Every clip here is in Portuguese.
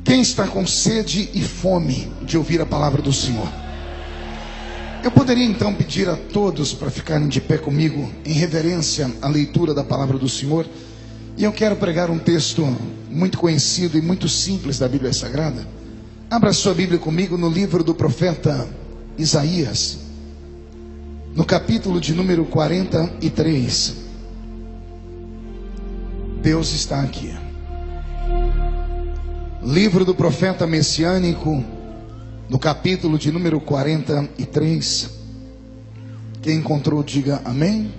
Quem está com sede e fome de ouvir a palavra do Senhor? Eu poderia então pedir a todos para ficarem de pé comigo em reverência à leitura da palavra do Senhor. E eu quero pregar um texto muito conhecido e muito simples da Bíblia Sagrada. Abra sua Bíblia comigo no livro do profeta Isaías, no capítulo de número 43. Deus está aqui. Livro do profeta messiânico, no capítulo de número 43. Quem encontrou, diga amém.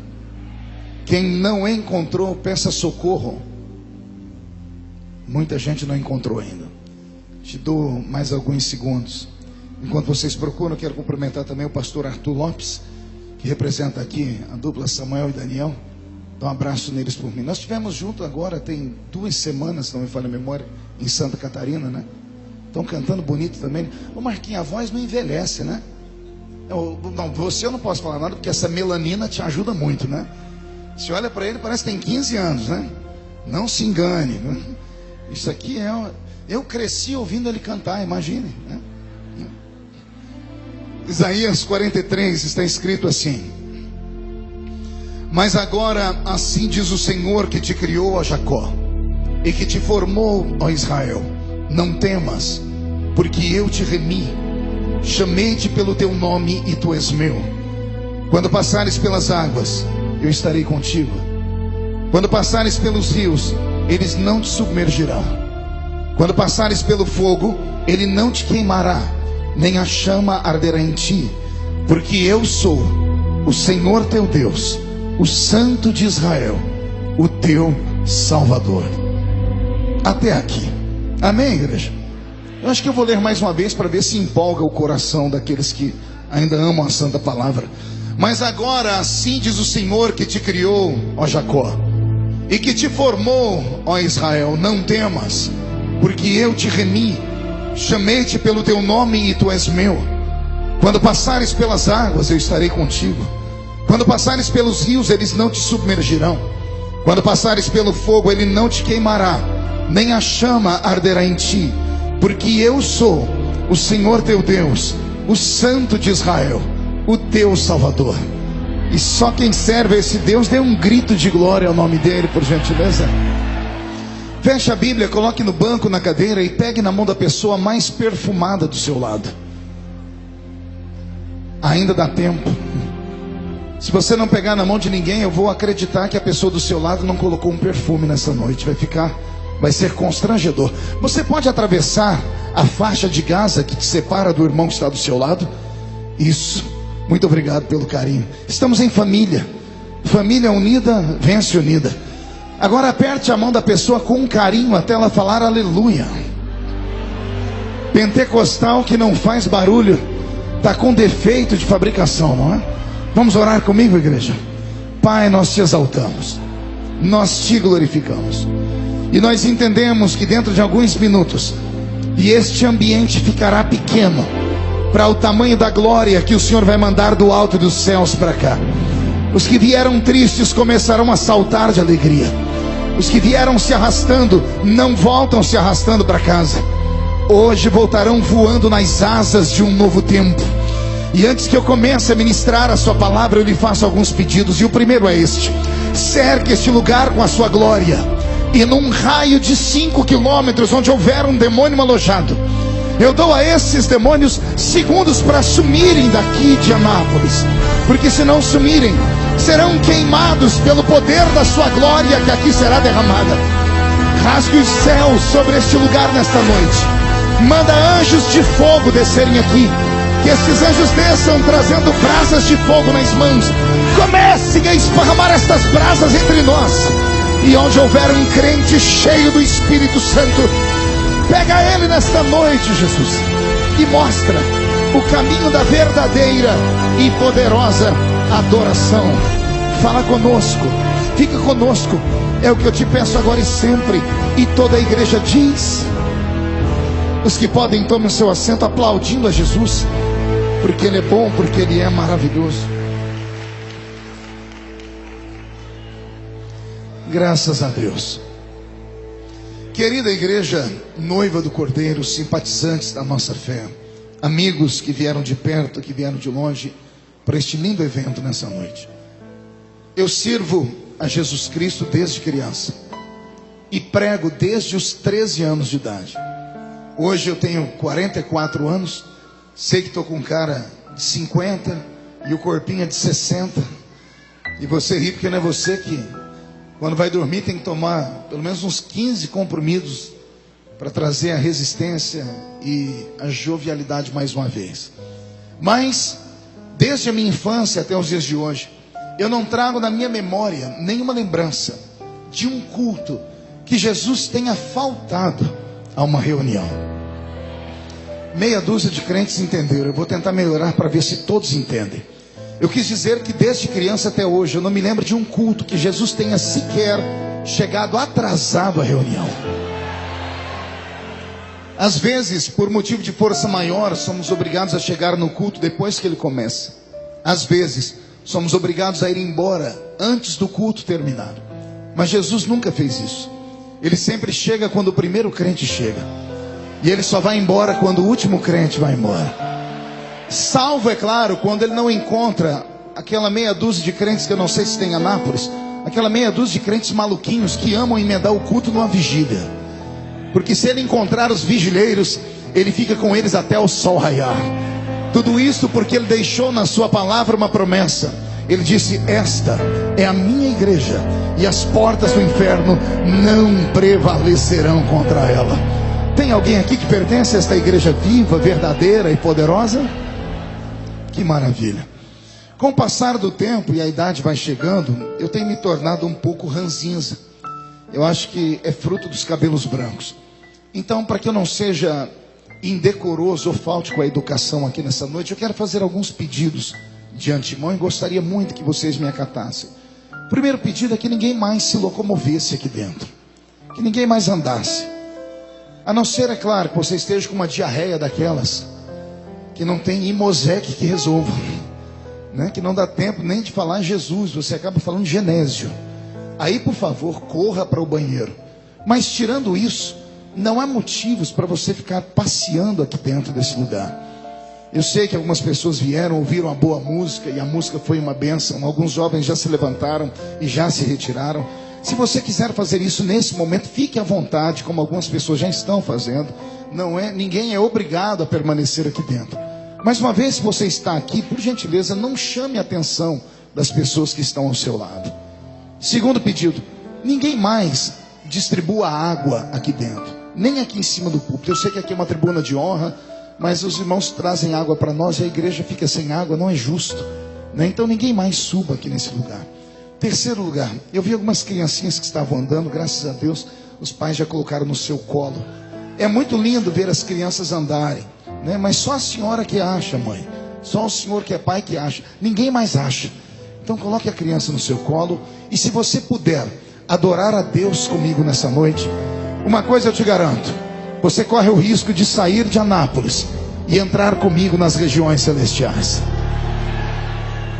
Quem não encontrou, peça socorro. Muita gente não encontrou ainda. Te dou mais alguns segundos. Enquanto vocês procuram, eu quero cumprimentar também o pastor Arthur Lopes, que representa aqui a dupla Samuel e Daniel. Dá um abraço neles por mim. Nós estivemos juntos agora, tem 2 semanas, se não me falha a memória, em Santa Catarina, né? Estão cantando bonito também. Ô Marquinhos, a voz não envelhece, né? Você eu não posso falar nada, porque essa melanina te ajuda muito, né? Você olha para ele, parece que tem 15 anos, né? Não se engane, né? Isso aqui é... Eu cresci ouvindo ele cantar, imagine, né? Isaías 43 está escrito assim: mas agora assim diz o Senhor que te criou, ó Jacó, e que te formou, ó Israel: não temas, porque eu te remi, chamei-te pelo teu nome e tu és meu. Quando passares pelas águas, eu estarei contigo. Quando passares pelos rios, eles não te submergirão. Quando passares pelo fogo, ele não te queimará, nem a chama arderá em ti, porque eu sou o Senhor teu Deus, o Santo de Israel, o teu Salvador. Até aqui. Amém, igreja? Eu acho que eu vou ler mais uma vez para ver se empolga o coração daqueles que ainda amam a santa palavra. Mas agora assim diz o Senhor que te criou, ó Jacó, e que te formou, ó Israel: não temas, porque eu te remi, chamei-te pelo teu nome e tu és meu. Quando passares pelas águas, eu estarei contigo. Quando passares pelos rios, eles não te submergirão. Quando passares pelo fogo, ele não te queimará, nem a chama arderá em ti, porque eu sou o Senhor teu Deus, o Santo de Israel, o teu Salvador. E só quem serve a esse Deus, dê um grito de glória ao nome dele, por gentileza. Feche a Bíblia, coloque no banco, na cadeira, e pegue na mão da pessoa mais perfumada do seu lado. Ainda dá tempo. Se você não pegar na mão de ninguém, eu vou acreditar que a pessoa do seu lado não colocou um perfume nessa noite. Vai ser constrangedor. Você pode atravessar a faixa de Gaza que te separa do irmão que está do seu lado? Isso. Muito obrigado pelo carinho. Estamos em família. Família unida vence unida. Agora aperte a mão da pessoa com carinho até ela falar aleluia. Pentecostal que não faz barulho está com defeito de fabricação, não é? Vamos orar comigo, igreja? Pai, nós te exaltamos, nós te glorificamos, e nós entendemos que dentro de alguns minutos, e este ambiente ficará pequeno para o tamanho da glória que o Senhor vai mandar do alto dos céus para cá. Os que vieram tristes começarão a saltar de alegria. Os que vieram se arrastando não voltam se arrastando para casa. Hoje voltarão voando nas asas de um novo tempo. E antes que eu comece a ministrar a sua palavra, eu lhe faço alguns pedidos. E o primeiro é este: cerque este lugar com a sua glória, e num raio de 5 quilômetros, onde houver um demônio alojado, eu dou a esses demônios segundos para sumirem daqui de Anápolis, porque se não sumirem, serão queimados pelo poder da sua glória que aqui será derramada. Rasgue os céus sobre este lugar nesta noite. Manda anjos de fogo descerem aqui. Que esses anjos desçam trazendo brasas de fogo nas mãos. Comecem a esparramar estas brasas entre nós. E onde houver um crente cheio do Espírito Santo, pega ele nesta noite, Jesus, e mostra o caminho da verdadeira e poderosa adoração. Fala conosco, fica conosco. É o que eu te peço agora e sempre. E toda a igreja diz. Os que podem, tomem o seu assento aplaudindo a Jesus, porque Ele é bom, porque Ele é maravilhoso. Graças a Deus. Querida igreja, noiva do Cordeiro, simpatizantes da nossa fé, amigos que vieram de perto, que vieram de longe, para este lindo evento nessa noite. Eu sirvo a Jesus Cristo desde criança e prego desde os 13 anos de idade. Hoje eu tenho 44 anos, sei que estou com cara de 50 e o corpinho é de 60. E você ri porque não é você que, quando vai dormir, tem que tomar pelo menos uns 15 comprimidos para trazer a resistência e a jovialidade mais uma vez. Mas, desde a minha infância até os dias de hoje, eu não trago na minha memória nenhuma lembrança de um culto que Jesus tenha faltado a uma reunião. Meia dúzia de crentes entenderam. Eu vou tentar melhorar para ver se todos entendem. Eu quis dizer que desde criança até hoje eu não me lembro de um culto que Jesus tenha sequer chegado atrasado à reunião. Às vezes, por motivo de força maior, somos obrigados a chegar no culto depois que ele começa. Às vezes, somos obrigados a ir embora antes do culto terminar. Mas Jesus nunca fez isso. Ele sempre chega quando o primeiro crente chega. E ele só vai embora quando o último crente vai embora. Salvo, é claro, quando ele não encontra aquela meia dúzia de crentes que eu não sei se tem em Anápolis. Aquela meia dúzia de crentes maluquinhos que amam emendar o culto numa vigília. Porque se ele encontrar os vigileiros, ele fica com eles até o sol raiar. Tudo isso porque ele deixou na sua palavra uma promessa. Ele disse: esta é a minha igreja, e as portas do inferno não prevalecerão contra ela. Tem alguém aqui que pertence a esta igreja viva, verdadeira e poderosa? Que maravilha. Com o passar do tempo e a idade vai chegando, eu tenho me tornado um pouco ranzinza. Eu acho que é fruto dos cabelos brancos. Então, para que eu não seja indecoroso ou falte com a educação aqui nessa noite, eu quero fazer alguns pedidos de antemão e gostaria muito que vocês me acatassem. O primeiro pedido é que ninguém mais se locomovesse aqui dentro, que ninguém mais andasse, a não ser, é claro, que você esteja com uma diarreia daquelas que não tem Imosec que resolva, né? Que não dá tempo nem de falar em Jesus, você acaba falando Genésio. Aí, por favor, corra para o banheiro. Mas tirando isso, não há motivos para você ficar passeando aqui dentro desse lugar. Eu sei que algumas pessoas vieram, ouviram a boa música, e a música foi uma bênção. Alguns jovens já se levantaram e já se retiraram. Se você quiser fazer isso nesse momento, fique à vontade, como algumas pessoas já estão fazendo. Ninguém é obrigado a permanecer aqui dentro. Mas uma vez que você está aqui, por gentileza, não chame a atenção das pessoas que estão ao seu lado. Segundo pedido, ninguém mais distribua água aqui dentro, nem aqui em cima do púlpito. Eu sei que aqui é uma tribuna de honra, mas os irmãos trazem água para nós e a igreja fica sem água, não é justo, né? Então ninguém mais suba aqui nesse lugar. Terceiro lugar, eu vi algumas criancinhas que estavam andando, graças a Deus, os pais já colocaram no seu colo. É muito lindo ver as crianças andarem, né? Mas só a senhora que acha, mãe, só o senhor que é pai que acha, ninguém mais acha. Então coloque a criança no seu colo. E se você puder adorar a Deus comigo nessa noite, uma coisa eu te garanto: você corre o risco de sair de Anápolis e entrar comigo nas regiões celestiais.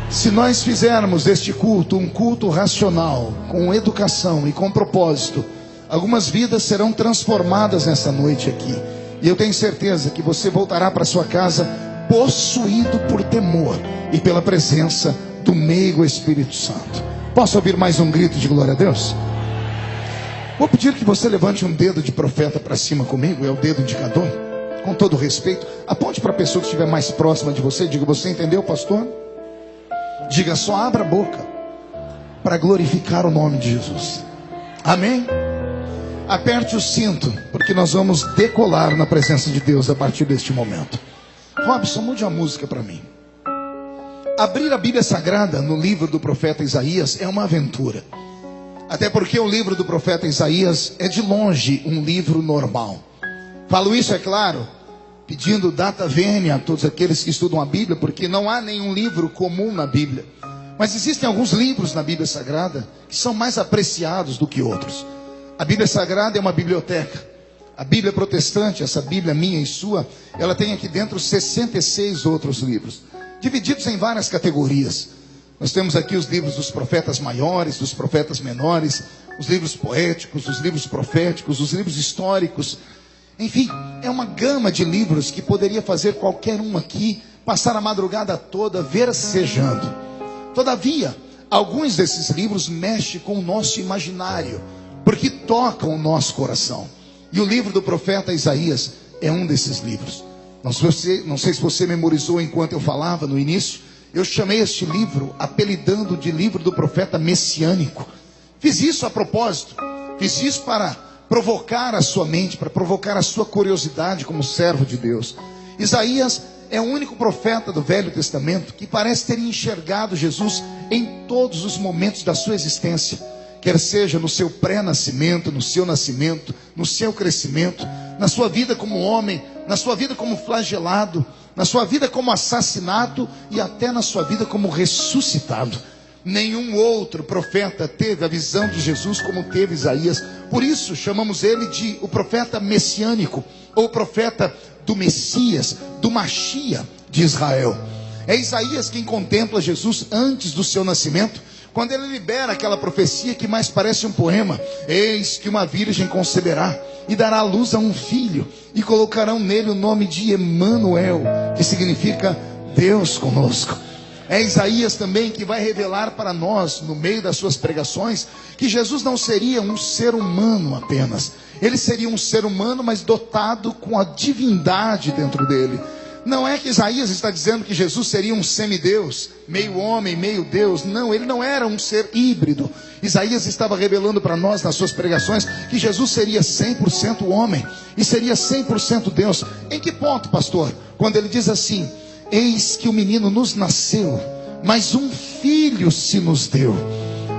Se nós fizermos deste culto um culto racional, com educação e com propósito, algumas vidas serão transformadas nessa noite aqui. E eu tenho certeza que você voltará para sua casa possuído por temor e pela presença do meigo Espírito Santo. Posso ouvir mais um grito de glória a Deus? Vou pedir que você levante um dedo de profeta para cima comigo, é o dedo indicador. Com todo respeito, aponte para a pessoa que estiver mais próxima de você. Diga: você entendeu, pastor? Diga: só abra a boca para glorificar o nome de Jesus. Amém? Aperte o cinto, porque nós vamos decolar na presença de Deus a partir deste momento. Robson, mude a música para mim. Abrir a Bíblia Sagrada no livro do profeta Isaías é uma aventura. Até porque o livro do profeta Isaías é de longe um livro normal. Falo isso, é claro, pedindo data vênia a todos aqueles que estudam a Bíblia, porque não há nenhum livro comum na Bíblia. Mas existem alguns livros na Bíblia Sagrada que são mais apreciados do que outros. A Bíblia Sagrada é uma biblioteca. A Bíblia protestante, essa Bíblia minha e sua, ela tem aqui dentro 66 outros livros, divididos em várias categorias. Nós temos aqui os livros dos profetas maiores, dos profetas menores, os livros poéticos, os livros proféticos, os livros históricos. Enfim, é uma gama de livros que poderia fazer qualquer um aqui passar a madrugada toda versejando. Todavia, alguns desses livros mexem com o nosso imaginário, porque tocam o nosso coração. E o livro do profeta Isaías é um desses livros. Não sei se você memorizou enquanto eu falava no início. Eu chamei este livro, apelidando de livro do profeta messiânico. Fiz isso a propósito. Fiz isso para provocar a sua mente, para provocar a sua curiosidade como servo de Deus. Isaías é o único profeta do Velho Testamento que parece ter enxergado Jesus em todos os momentos da sua existência. Quer seja no seu pré-nascimento, no seu nascimento, no seu crescimento, na sua vida como homem, na sua vida como flagelado, na sua vida como assassinado e até na sua vida como ressuscitado. Nenhum outro profeta teve a visão de Jesus como teve Isaías. Por isso chamamos ele de o profeta messiânico, ou profeta do Messias, do Machia de Israel. É Isaías quem contempla Jesus antes do seu nascimento, quando ele libera aquela profecia que mais parece um poema: eis que uma virgem conceberá e dará à luz a um filho, e colocarão nele o nome de Emanuel, que significa Deus conosco. É Isaías também que vai revelar para nós, no meio das suas pregações, que Jesus não seria um ser humano apenas. Ele seria um ser humano, mas dotado com a divindade dentro dele. Não é que Isaías está dizendo que Jesus seria um semideus, meio homem, meio Deus. Não, ele não era um ser híbrido. Isaías estava revelando para nós nas suas pregações que Jesus seria 100% homem e seria 100% Deus. Em que ponto, pastor? Quando ele diz assim: eis que o menino nos nasceu, mas um filho se nos deu.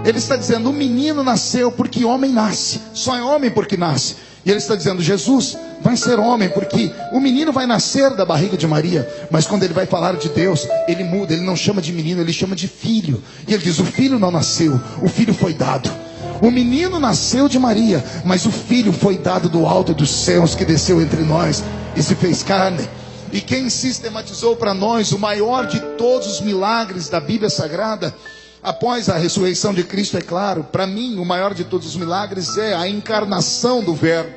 Ele está dizendo, o menino nasceu porque homem nasce, só é homem porque nasce. E ele está dizendo, Jesus vai ser homem porque o menino vai nascer da barriga de Maria. Mas quando ele vai falar de Deus, ele muda, ele não chama de menino, ele chama de filho. E ele diz, o filho não nasceu, o filho foi dado. O menino nasceu de Maria, mas o filho foi dado do alto dos céus, que desceu entre nós e se fez carne. E quem sistematizou para nós o maior de todos os milagres da Bíblia Sagrada, após a ressurreição de Cristo, é claro, para mim o maior de todos os milagres é a encarnação do Verbo.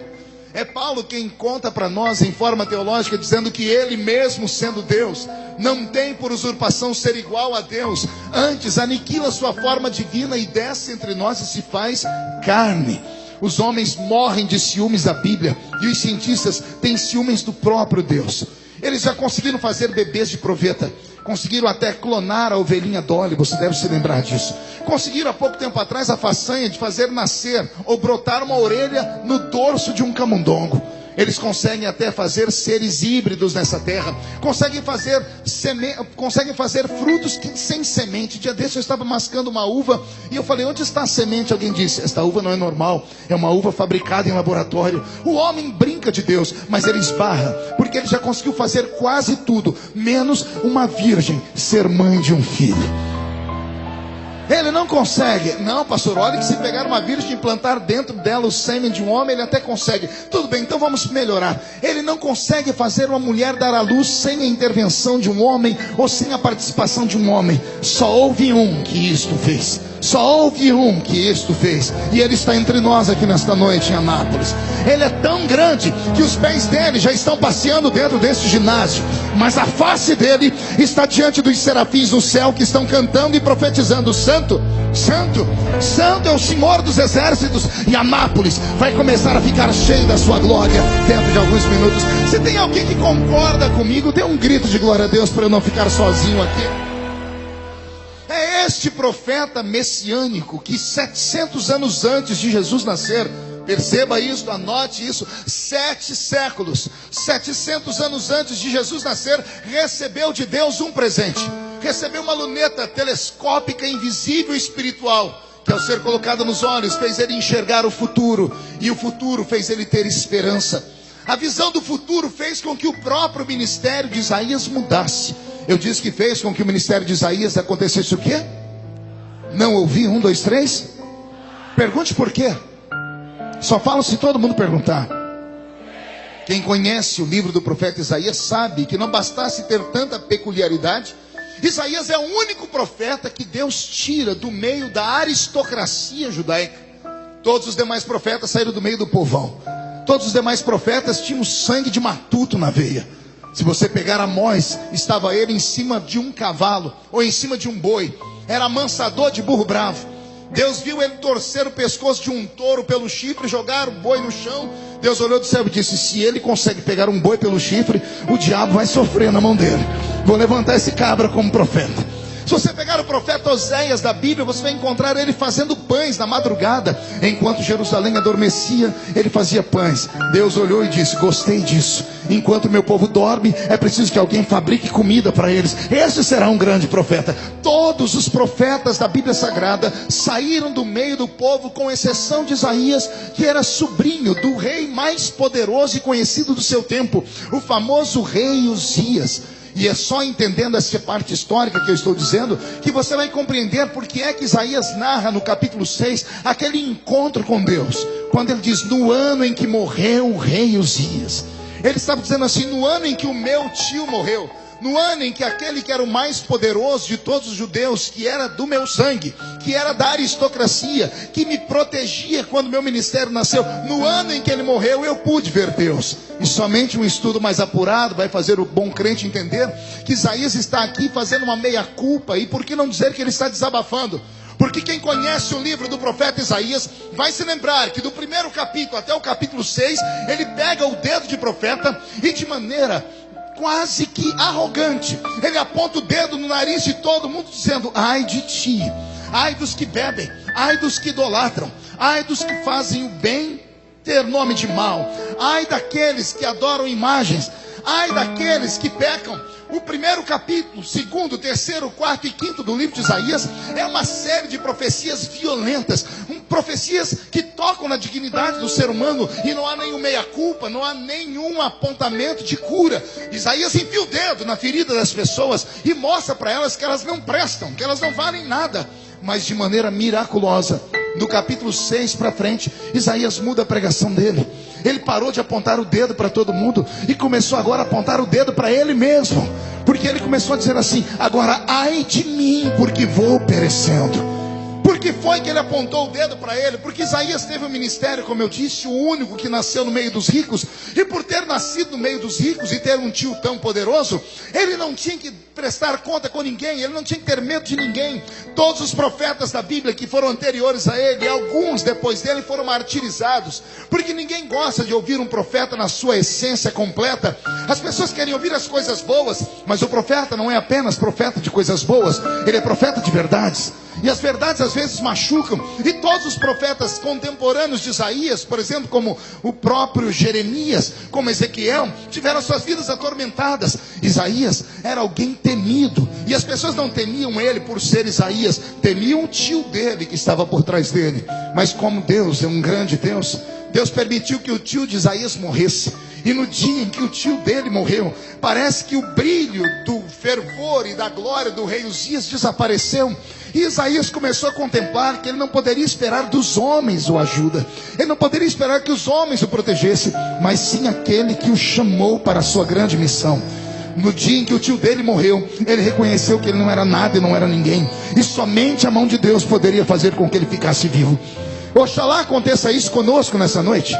É Paulo quem conta para nós em forma teológica, dizendo que ele mesmo, sendo Deus, não tem por usurpação ser igual a Deus, antes aniquila sua forma divina e desce entre nós e se faz carne. Os homens morrem de ciúmes da Bíblia, e os cientistas têm ciúmes do próprio Deus. Eles já conseguiram fazer bebês de proveta, conseguiram até clonar a ovelhinha Dolly, você deve se lembrar disso. Conseguiram há pouco tempo atrás a façanha de fazer nascer ou brotar uma orelha no dorso de um camundongo. Eles conseguem até fazer seres híbridos nessa terra. Conseguem fazer frutos sem semente. Dia desse eu estava mascando uma uva e eu falei, onde está a semente? Alguém disse, esta uva não é normal, é uma uva fabricada em laboratório. O homem brinca de Deus, mas ele esbarra, porque ele já conseguiu fazer quase tudo, menos uma virgem ser mãe de um filho. Ele não consegue. Não, pastor, olha que se pegar uma virgem e implantar dentro dela o sêmen de um homem, ele até consegue. Tudo bem, então vamos melhorar. Ele não consegue fazer uma mulher dar à luz sem a intervenção de um homem ou sem a participação de um homem. Só houve um que isto fez. Só houve um que isto fez. E ele está entre nós aqui nesta noite em Anápolis. Ele é tão grande que os pés dele já estão passeando dentro deste ginásio, mas a face dele está diante dos serafins no céu, que estão cantando e profetizando: Santo, Santo, Santo é o Senhor dos exércitos. E Anápolis vai começar a ficar cheio da sua glória dentro de alguns minutos. Se tem alguém que concorda comigo, dê um grito de glória a Deus para eu não ficar sozinho aqui. É este profeta messiânico que 700 anos antes de Jesus nascer, perceba isso, anote isso, 7 séculos, 700 anos antes de Jesus nascer, recebeu de Deus um presente. Recebeu uma luneta telescópica, invisível e espiritual, que ao ser colocada nos olhos fez ele enxergar o futuro, e o futuro fez ele ter esperança. A visão do futuro fez com que o próprio ministério de Isaías mudasse. Eu disse que fez com que o ministério de Isaías acontecesse o quê? Não ouvi, 1, 2, 3? Pergunte por quê. Só falo se todo mundo perguntar. Quem conhece o livro do profeta Isaías sabe que não bastasse ter tanta peculiaridade, Isaías é o único profeta que Deus tira do meio da aristocracia judaica. Todos os demais profetas saíram do meio do povão. Todos os demais profetas tinham sangue de matuto na veia. Se você pegar Amós, estava ele em cima de um cavalo ou em cima de um boi. Era amansador de burro bravo. Deus viu ele torcer o pescoço de um touro pelo chifre, jogar o boi no chão. Deus olhou do céu e disse: se ele consegue pegar um boi pelo chifre, o diabo vai sofrer na mão dele. Vou levantar esse cabra como profeta. Se você pegar o profeta Oséias da Bíblia, você vai encontrar ele fazendo pães na madrugada. Enquanto Jerusalém adormecia, ele fazia pães. Deus olhou e disse: gostei disso. Enquanto meu povo dorme, é preciso que alguém fabrique comida para eles. Esse será um grande profeta. Todos os profetas da Bíblia Sagrada saíram do meio do povo, com exceção de Isaías, que era sobrinho do rei mais poderoso e conhecido do seu tempo, o famoso rei Uzias. E é só entendendo essa parte histórica que eu estou dizendo, que você vai compreender porque é que Isaías narra no capítulo 6, aquele encontro com Deus. Quando ele diz: no ano em que morreu o rei Uzias. Ele estava dizendo assim: no ano em que o meu tio morreu, no ano em que aquele que era o mais poderoso de todos os judeus, que era do meu sangue, que era da aristocracia, que me protegia quando meu ministério nasceu, no ano em que ele morreu, eu pude ver Deus. E somente um estudo mais apurado vai fazer o bom crente entender que Isaías está aqui fazendo uma meia-culpa. E por que não dizer que ele está desabafando? Porque quem conhece o livro do profeta Isaías vai se lembrar que do primeiro capítulo até o capítulo 6, ele pega o dedo de profeta e de maneira quase que arrogante, ele aponta o dedo no nariz de todo mundo, dizendo: ai de ti, ai dos que bebem, ai dos que idolatram, ai dos que fazem o bem ter nome de mal, ai daqueles que adoram imagens, ai daqueles que pecam. O primeiro capítulo, segundo, terceiro, quarto e quinto do livro de Isaías é uma série de profecias violentas, profecias que tocam na dignidade do ser humano, e não há nenhum meia-culpa, não há nenhum apontamento de cura. Isaías enfia o dedo na ferida das pessoas e mostra para elas que elas não prestam, que elas não valem nada. Mas de maneira miraculosa, do capítulo 6 para frente, Isaías muda a pregação dele. Ele parou de apontar o dedo para todo mundo e começou agora a apontar o dedo para ele mesmo. Porque ele começou a dizer assim: agora ai de mim, porque vou perecendo. Por que foi que ele apontou o dedo para ele? Porque Isaías teve um ministério, como eu disse, o único que nasceu no meio dos ricos. E por ter nascido no meio dos ricos e ter um tio tão poderoso, ele não tinha que prestar conta com ninguém, ele não tinha que ter medo de ninguém. Todos os profetas da Bíblia que foram anteriores a ele, alguns depois dele, foram martirizados. Porque ninguém gosta de ouvir um profeta na sua essência completa. As pessoas querem ouvir as coisas boas, mas o profeta não é apenas profeta de coisas boas, ele é profeta de verdades. E as verdades às vezes machucam. E todos os profetas contemporâneos de Isaías, por exemplo, como o próprio Jeremias, como Ezequiel, tiveram suas vidas atormentadas. Isaías era alguém temido. E as pessoas não temiam ele por ser Isaías, temiam o tio dele que estava por trás dele. Mas como Deus é um grande Deus, Deus permitiu que o tio de Isaías morresse. E no dia em que o tio dele morreu, parece que o brilho do fervor e da glória do rei Uzias desapareceu. E Isaías começou a contemplar que ele não poderia esperar dos homens o ajuda. Ele não poderia esperar que os homens o protegessem, mas sim aquele que o chamou para a sua grande missão. No dia em que o tio dele morreu, ele reconheceu que ele não era nada e não era ninguém. E somente a mão de Deus poderia fazer com que ele ficasse vivo. Oxalá aconteça isso conosco nessa noite.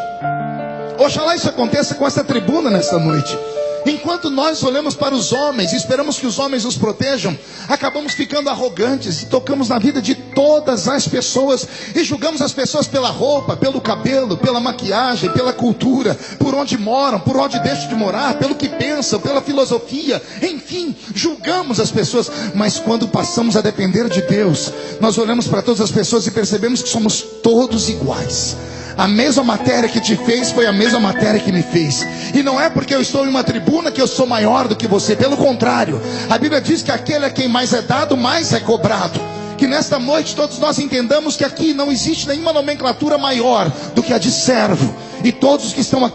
Oxalá isso aconteça com essa tribuna nessa noite. Enquanto nós olhamos para os homens e esperamos que os homens nos protejam, acabamos ficando arrogantes e tocamos na vida de todas as pessoas e julgamos as pessoas pela roupa, pelo cabelo, pela maquiagem, pela cultura, por onde moram, por onde deixam de morar, pelo que pensam, pela filosofia, enfim, julgamos as pessoas. Mas quando passamos a depender de Deus, nós olhamos para todas as pessoas e percebemos que somos todos iguais. A mesma matéria que te fez foi a mesma matéria que me fez. E não é porque eu estou em uma tribuna que eu sou maior do que você. Pelo contrário, a Bíblia diz que aquele a quem mais é dado, mais é cobrado. Que nesta noite todos nós entendamos que aqui não existe nenhuma nomenclatura maior do que a de servo. E todos os que estão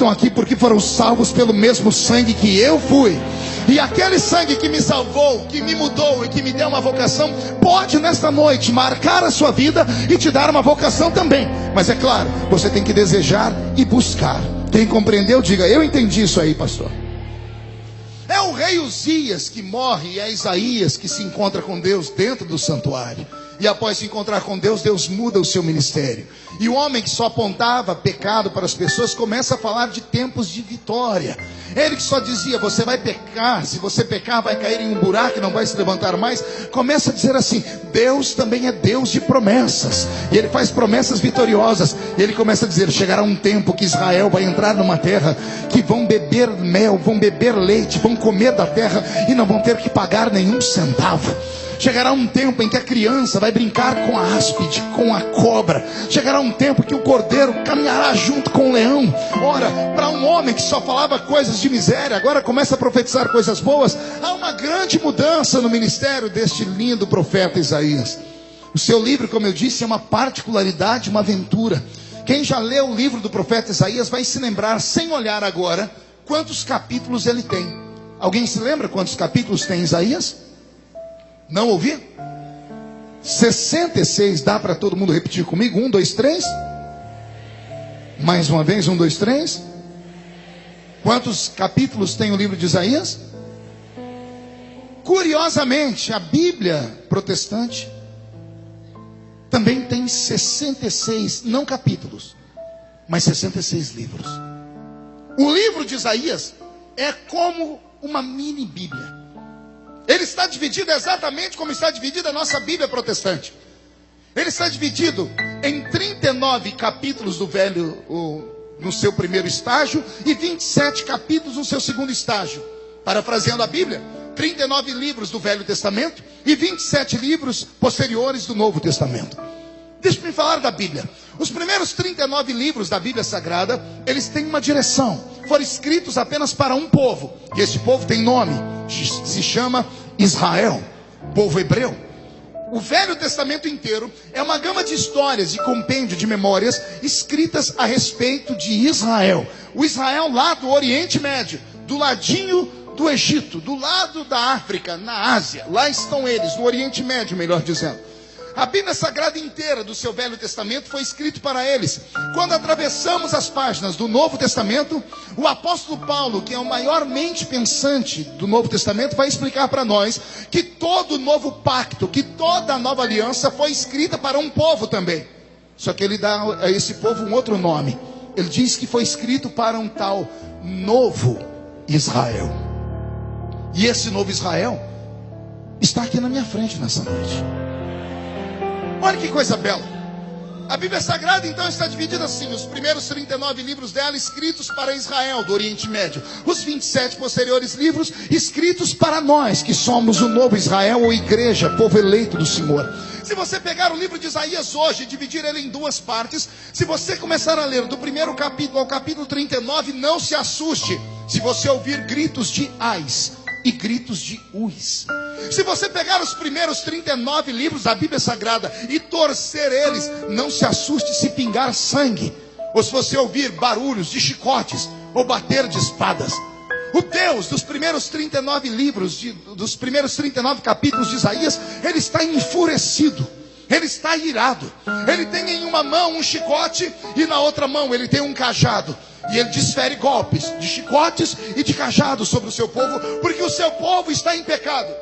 aqui porque foram salvos pelo mesmo sangue que eu fui. E aquele sangue que me salvou, que me mudou e que me deu uma vocação, pode nesta noite marcar a sua vida e te dar uma vocação também. Mas é claro, você tem que desejar e buscar. Quem compreendeu, diga: eu entendi isso aí, pastor. É o rei Uzias que morre e é Isaías que se encontra com Deus dentro do santuário. E após se encontrar com Deus, Deus muda o seu ministério. E o homem que só apontava pecado para as pessoas começa a falar de tempos de vitória. Ele que só dizia, você vai pecar, se você pecar vai cair em um buraco e não vai se levantar mais. Começa a dizer assim, Deus também é Deus de promessas. E Ele faz promessas vitoriosas. E ele começa a dizer, chegará um tempo que Israel vai entrar numa terra que vão beber mel, vão beber leite, vão comer da terra e não vão ter que pagar nenhum centavo. Chegará um tempo em que a criança vai brincar com a áspide, com a cobra. Chegará um tempo que o cordeiro caminhará junto com o leão. Ora, para um homem que só falava coisas de miséria, agora começa a profetizar coisas boas. Há uma grande mudança no ministério deste lindo profeta Isaías. O seu livro, como eu disse, é uma particularidade, uma aventura. Quem já leu o livro do profeta Isaías vai se lembrar, sem olhar agora, quantos capítulos ele tem. Alguém se lembra quantos capítulos tem Isaías? Não ouvi? 66, dá para todo mundo repetir comigo? 1, 2, 3. Mais uma vez, 1, 2, 3. Quantos capítulos tem o livro de Isaías? Curiosamente, a Bíblia protestante também tem 66, não capítulos, mas 66 livros. O livro de Isaías é como uma mini Bíblia. Ele está dividido exatamente como está dividida a nossa Bíblia protestante. Ele está dividido em 39 capítulos do Velho, no seu primeiro estágio, e 27 capítulos no seu segundo estágio. Parafraseando a Bíblia, 39 livros do Velho Testamento e 27 livros posteriores do Novo Testamento. Deixa-me falar da Bíblia. Os primeiros 39 livros da Bíblia Sagrada, eles têm uma direção. Foram escritos apenas para um povo. E esse povo tem nome. Se chama Israel, povo hebreu. O Velho Testamento inteiro é uma gama de histórias, de compêndio, de memórias escritas a respeito de Israel. O Israel lá do Oriente Médio, do ladinho do Egito, do lado da África, na Ásia. Lá estão eles, no Oriente Médio, melhor dizendo. A Bíblia Sagrada inteira do seu Velho Testamento foi escrito para eles. Quando atravessamos as páginas do Novo Testamento, o apóstolo Paulo, que é o maior mente pensante do Novo Testamento, vai explicar para nós que todo o novo pacto, que toda a nova aliança foi escrita para um povo também. Só que ele dá a esse povo um outro nome. Ele diz que foi escrito para um tal novo Israel. E esse novo Israel está aqui na minha frente nessa noite. Olha que coisa bela. A Bíblia Sagrada então está dividida assim: os primeiros 39 livros dela escritos para Israel do Oriente Médio, os 27 posteriores livros escritos para nós que somos o novo Israel ou igreja, povo eleito do Senhor. Se você pegar o livro de Isaías hoje e dividir ele em duas partes, se você começar a ler do primeiro capítulo ao capítulo 39, não se assuste se você ouvir gritos de ais e gritos de uis. Se você pegar os primeiros 39 livros da Bíblia Sagrada e torcer eles, não se assuste se pingar sangue, ou se você ouvir barulhos de chicotes, ou bater de espadas. O Deus dos primeiros 39 livros, dos primeiros 39 capítulos de Isaías, ele está enfurecido, ele está irado. Ele tem em uma mão um chicote e na outra mão ele tem um cajado. E ele desfere golpes de chicotes e de cajados sobre o seu povo, porque o seu povo está em pecado.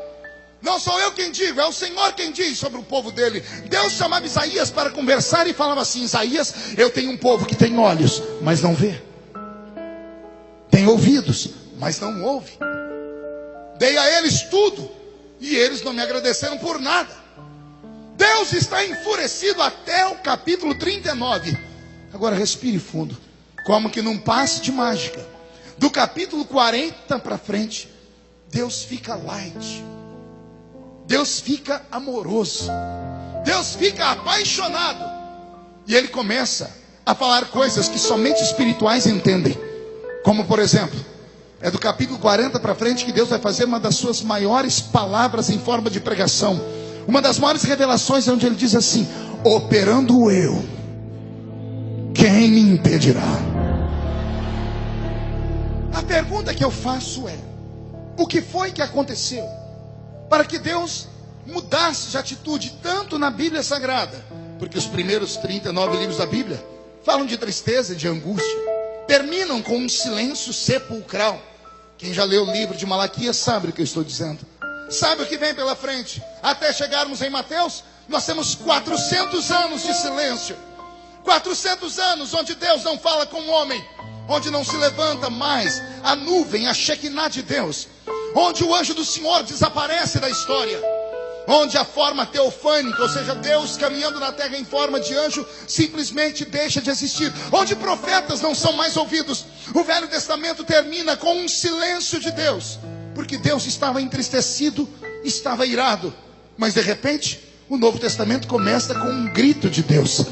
Não sou eu quem digo, é o Senhor quem diz sobre o povo dele. Deus chamava Isaías para conversar e falava assim: Isaías, eu tenho um povo que tem olhos, mas não vê, tem ouvidos, mas não ouve. Dei a eles tudo e eles não me agradeceram por nada. Deus está enfurecido até o capítulo 39. Agora respire fundo. Como que num passe de mágica, do capítulo 40 para frente, Deus fica light, Deus fica amoroso, Deus fica apaixonado. E Ele começa a falar coisas que somente espirituais entendem. Como por exemplo, é do capítulo 40 para frente que Deus vai fazer uma das suas maiores palavras em forma de pregação. Uma das maiores revelações é onde Ele diz assim: operando eu, quem me impedirá? A pergunta que eu faço é: o que foi que aconteceu para que Deus mudasse de atitude tanto na Bíblia Sagrada? Porque os primeiros 39 livros da Bíblia falam de tristeza e de angústia, terminam com um silêncio sepulcral, Quem já leu o livro de Malaquias sabe o que eu estou dizendo. Sabe o que vem pela frente? Até chegarmos em Mateus, nós temos 400 anos de silêncio. 400 anos onde Deus não fala com o homem, onde não se levanta mais a nuvem, a Shekinah de Deus, onde o anjo do Senhor desaparece da história, onde a forma teofânica, ou seja, Deus caminhando na terra em forma de anjo, simplesmente deixa de existir, onde profetas não são mais ouvidos. O Velho Testamento termina com um silêncio de Deus, porque Deus estava entristecido, estava irado. Mas de repente, o Novo Testamento começa com um grito de Deus.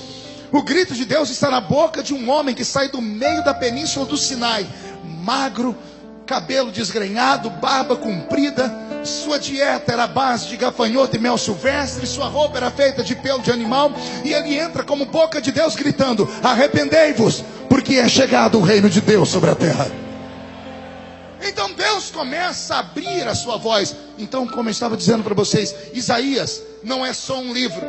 O grito de Deus está na boca de um homem que sai do meio da península do Sinai, magro, cabelo desgrenhado, barba comprida. Sua dieta era a base de gafanhoto e mel silvestre, sua roupa era feita de pelo de animal, e ele entra como boca de Deus gritando: arrependei-vos, porque é chegado o reino de Deus sobre a terra. Então Deus começa a abrir a sua voz. Então, como eu estava dizendo para vocês, Isaías não é só um livro.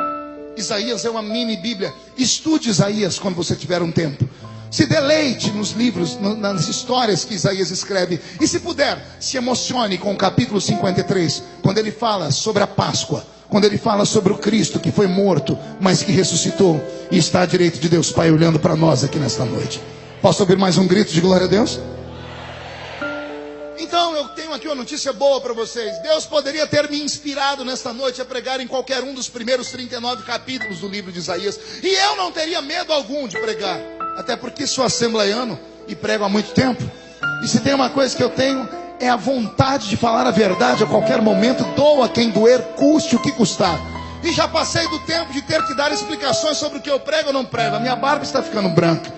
Isaías é uma mini Bíblia. Estude Isaías quando você tiver um tempo. Se deleite nos livros, nas histórias que Isaías escreve. E se puder, se emocione com o capítulo 53, quando ele fala sobre a Páscoa, quando ele fala sobre o Cristo que foi morto, mas que ressuscitou e está à direita de Deus Pai olhando para nós aqui nesta noite. Posso ouvir mais um grito de glória a Deus? Então eu tenho aqui uma notícia boa para vocês. Deus poderia ter me inspirado nesta noite a pregar em qualquer um dos primeiros 39 capítulos do livro de Isaías, e eu não teria medo algum de pregar, até porque sou assembleiano e prego há muito tempo. E se tem uma coisa que eu tenho, é a vontade de falar a verdade a qualquer momento, doa quem doer, custe o que custar. E já passei do tempo de ter que dar explicações sobre o que eu prego ou não prego. A minha barba está ficando branca,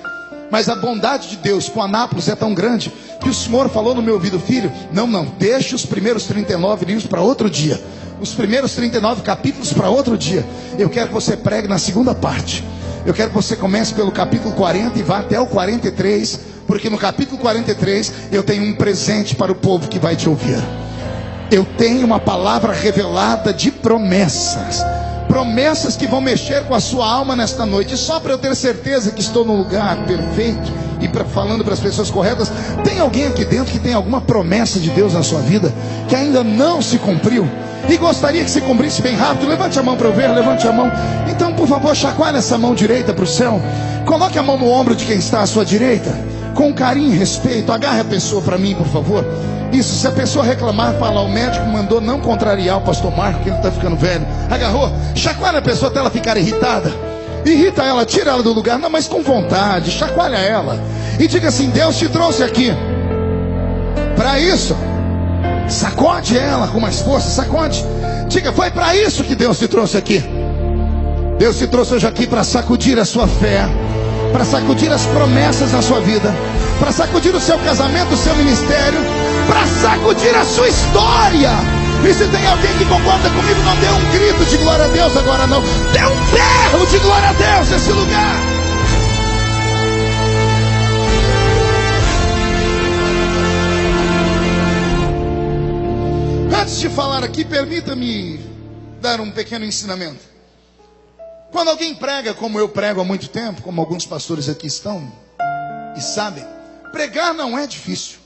mas a bondade de Deus com Anápolis é tão grande que o Senhor falou no meu ouvido: filho, não, deixe os primeiros 39 livros para outro dia, os primeiros 39 capítulos para outro dia. Eu quero que você pregue na segunda parte. Eu quero que você comece pelo capítulo 40 e vá até o 43, porque no capítulo 43 eu tenho um presente para o povo que vai te ouvir. Eu tenho uma palavra revelada de promessas, promessas que vão mexer com a sua alma nesta noite. E só para eu ter certeza que estou no lugar perfeito e falando para as pessoas corretas, tem alguém aqui dentro que tem alguma promessa de Deus na sua vida que ainda não se cumpriu e gostaria que se cumprisse bem rápido? Levante a mão para eu ver, levante a mão. Então, por favor, chacoalhe essa mão direita para o céu. Coloque a mão no ombro de quem está à sua direita, com carinho e respeito. Agarre a pessoa para mim, por favor. Isso, se a pessoa reclamar, fala: o médico mandou não contrariar o pastor Marco, que ele está ficando velho. Agarrou, chacoalha a pessoa até ela ficar irritada. Irrita ela, tira ela do lugar, não, mas com vontade, chacoalha ela. E diga assim: Deus te trouxe aqui para isso. Sacode ela com mais força, sacode. Diga: foi para isso que Deus te trouxe aqui. Deus te trouxe hoje aqui para sacudir a sua fé, para sacudir as promessas na sua vida, para sacudir o seu casamento, o seu ministério, para sacudir a sua história. E se tem alguém que concorda comigo, não dê um grito de glória a Deus agora, não. Dê um berro de glória a Deus nesse lugar. Antes de falar aqui, permita-me dar um pequeno ensinamento. Quando alguém prega como eu prego há muito tempo, como alguns pastores aqui estão e sabem, pregar não é difícil.